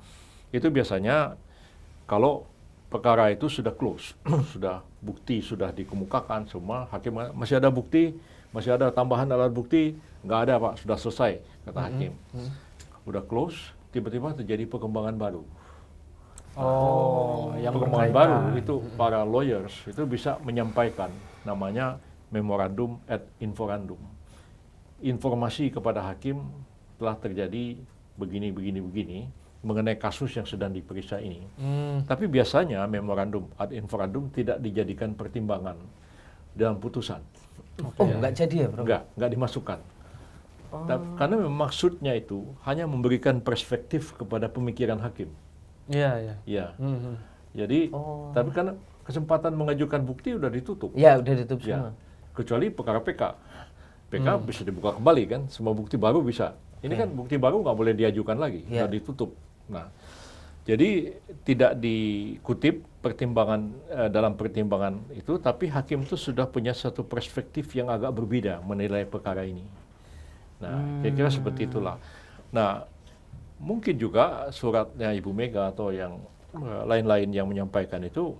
Itu biasanya kalau perkara itu sudah close, sudah bukti sudah dikemukakan semua, hakim masih ada bukti, masih ada tambahan alat bukti, nggak ada Pak, sudah selesai kata hakim. Udah close, tiba-tiba terjadi perkembangan baru. Yang perkembangan baru itu para lawyers itu bisa menyampaikan namanya memorandum et inforandum. Informasi kepada hakim telah terjadi begini mengenai kasus yang sedang diperiksa ini. Tapi biasanya memorandum ad inforandum tidak dijadikan pertimbangan dalam putusan. Enggak jadi ya, Bro? Enggak dimasukkan. Karena memang maksudnya itu hanya memberikan perspektif kepada pemikiran hakim. Iya. Jadi, tapi karena kesempatan mengajukan bukti udah ditutup. Iya, udah ditutup semua. Kecuali perkara PK. PK bisa dibuka kembali kan, semua bukti baru bisa. Ini kan bukti baru nggak boleh diajukan lagi, udah ditutup. Nah, jadi tidak dikutip pertimbangan dalam pertimbangan itu, tapi hakim itu sudah punya satu perspektif yang agak berbeda menilai perkara ini. Nah, kira-kira seperti itulah. Nah, mungkin juga suratnya Ibu Mega atau yang lain-lain yang menyampaikan itu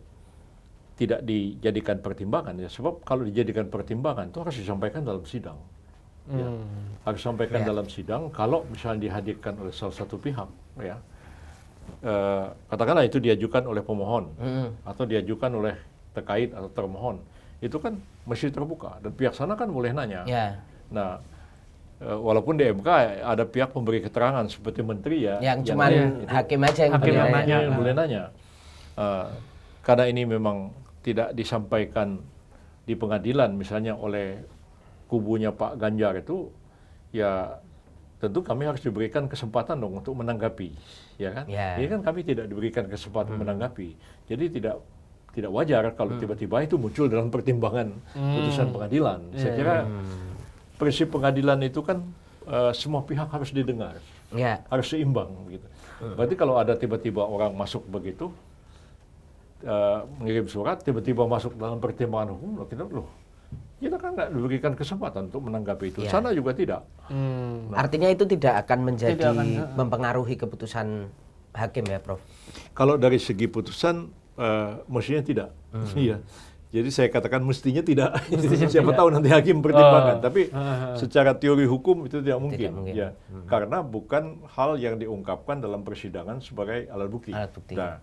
tidak dijadikan pertimbangan ya, sebab kalau dijadikan pertimbangan itu harus disampaikan dalam sidang. Harus disampaikan dalam sidang kalau misalnya dihadirkan oleh salah satu pihak ya. Katakanlah itu diajukan oleh pemohon atau diajukan oleh terkait atau termohon, itu kan mesti terbuka dan pihak sana kan boleh nanya. Nah, walaupun di MK ada pihak pemberi keterangan seperti menteri ya, yang cuma hakim aja yang boleh nanya. Karena ini memang tidak disampaikan di pengadilan misalnya oleh kubunya Pak Ganjar itu, ya tentu kami harus diberikan kesempatan dong untuk menanggapi, ya kan? Ini kan kami tidak diberikan kesempatan menanggapi, jadi tidak wajar kalau tiba-tiba itu muncul dalam pertimbangan putusan pengadilan. Saya kira prinsip pengadilan itu kan semua pihak harus didengar, harus seimbang, gitu. Berarti kalau ada tiba-tiba orang masuk begitu, mengirim surat, tiba-tiba masuk dalam pertimbangan hukum, kita kan nggak diberikan kesempatan untuk menanggapi itu. Sana juga tidak. Artinya itu tidak akan menjadi mempengaruhi keputusan hakim ya, Prof? Kalau dari segi putusan, mestinya tidak. Iya. Jadi saya katakan mestinya tidak. Siapa tahu nanti hakim pertimbangkan. Tapi secara teori hukum itu tidak mungkin. Ya. Karena bukan hal yang diungkapkan dalam persidangan sebagai alat bukti. Nah,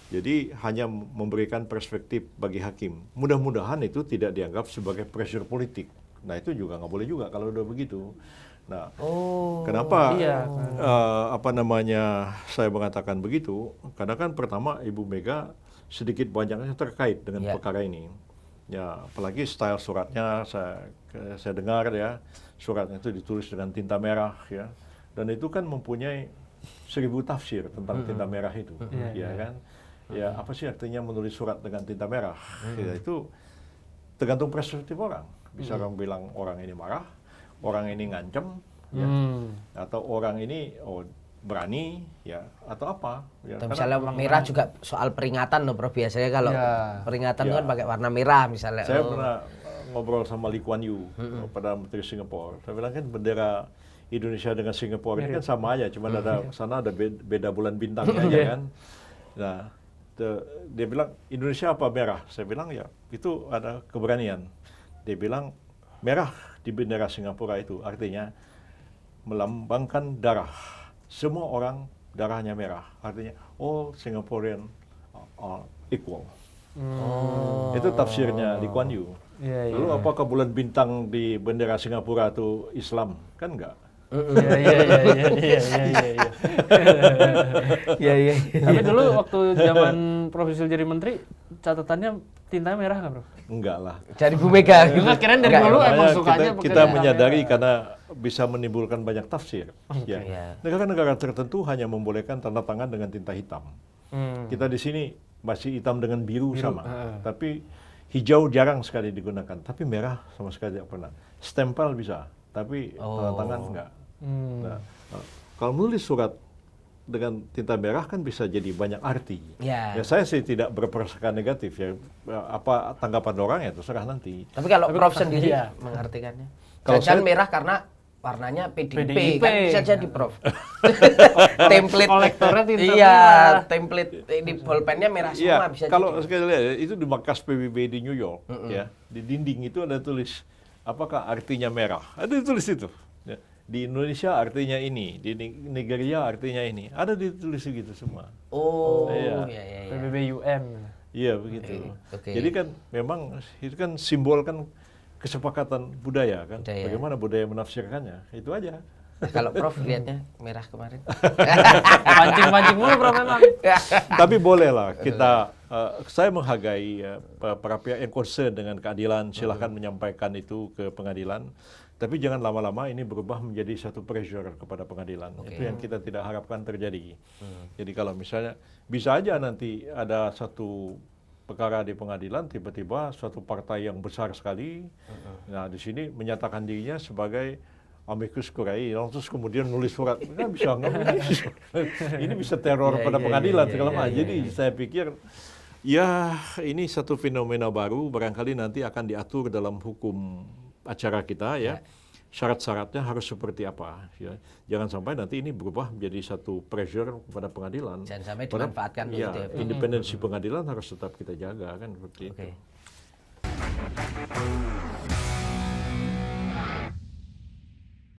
jadi hanya memberikan perspektif bagi hakim. Mudah-mudahan itu tidak dianggap sebagai pressure politik. Nah itu juga nggak boleh juga kalau udah begitu. Nah, kenapa saya mengatakan begitu? Karena kan pertama Ibu Mega sedikit banyaknya terkait dengan perkara ini. Ya, apalagi style suratnya saya dengar ya, suratnya itu ditulis dengan tinta merah ya. Dan itu kan mempunyai 1000 tafsir tentang tinta merah itu, ya kan? Ya, apa sih artinya menulis surat dengan tinta merah? Ya, itu tergantung perspektif orang. Bisa orang bilang orang ini marah, orang ini ngancem, ya, atau orang ini berani, ya, atau apa? Ya, misalnya merah juga soal peringatan loh, Prof. Biasanya kalau peringatan kan pakai warna merah misalnya. Saya pernah ngobrol sama Lee Kuan Yew, Perdana Menteri Singapura. Saya bilang kan bendera Indonesia dengan Singapura ini kan sama aja, cuma sana ada beda bulan bintang aja kan. Nah, dia bilang Indonesia apa merah? Saya bilang ya itu ada keberanian. Dia bilang merah di bendera Singapura itu artinya melambangkan darah. Semua orang darahnya merah. Artinya all Singaporean are equal. Itu tafsirnya Lee Kuan Yew. Lalu apakah bulan bintang di bendera Singapura itu Islam? Kan enggak. Tapi dulu waktu zaman Prof. Yusril jadi menteri, catatannya tintanya merah nggak, Bro? Enggak lah. Dari Bu Mega. Kirain dari dulu emang sukanya kita menyadari karena bisa menimbulkan banyak tafsir. Ya. Iya. Negara-negara tertentu hanya membolehkan tanda tangan dengan tinta hitam. Kita di sini masih hitam dengan biru sama. Tapi hijau jarang sekali digunakan. Tapi merah sama sekali tidak pernah. Stempel bisa, tapi tanda tangan enggak. Nah, kalau menulis surat dengan tinta merah kan bisa jadi banyak arti. Ya saya sih tidak berprasangka negatif ya. Apa tanggapan orang ya terserah nanti. Tapi kalau Prof sendiri mengartikannya. Kalau merah karena warnanya PDIP. Kan bisa jadi Prof. Template kolektornya tinta iya, merah. Template di bolpennya merah semua bisa kalau jadi. sekali lihat itu di markas PBB di New York ya. Di dinding itu ada tulis apakah artinya merah. Ada tulis itu. Ya. Di Indonesia artinya ini, di Nigeria artinya ini. Ada ditulis gitu semua. Iya. PBB UN. Iya begitu. Oke. Jadi kan memang itu kan simbol kan kesepakatan budaya kan. Bagaimana budaya menafsirkannya, itu aja. Nah, kalau Prof lihatnya merah kemarin. Pancing-pancing mulu, Bro, memang. Tapi boleh lah kita, saya menghargai para pihak yang concern dengan keadilan, silahkan menyampaikan itu ke pengadilan. Tapi jangan lama-lama ini berubah menjadi satu pressure kepada pengadilan. Itu yang kita tidak harapkan terjadi. Jadi kalau misalnya, bisa aja nanti ada satu perkara di pengadilan, tiba-tiba suatu partai yang besar sekali, nah di sini menyatakan dirinya sebagai amicus curiae, terus kemudian nulis surat, kan bisa nggak? Ini bisa teror pada pengadilan segala macam. Jadi saya pikir, ya ini satu fenomena baru, barangkali nanti akan diatur dalam hukum acara kita ya. Syarat-syaratnya harus seperti apa ya. Jangan sampai nanti ini berubah menjadi satu pressure kepada pengadilan. Jangan sampai dimanfaatkan ya, begitu ya. independensi pengadilan harus tetap kita jaga kan seperti itu.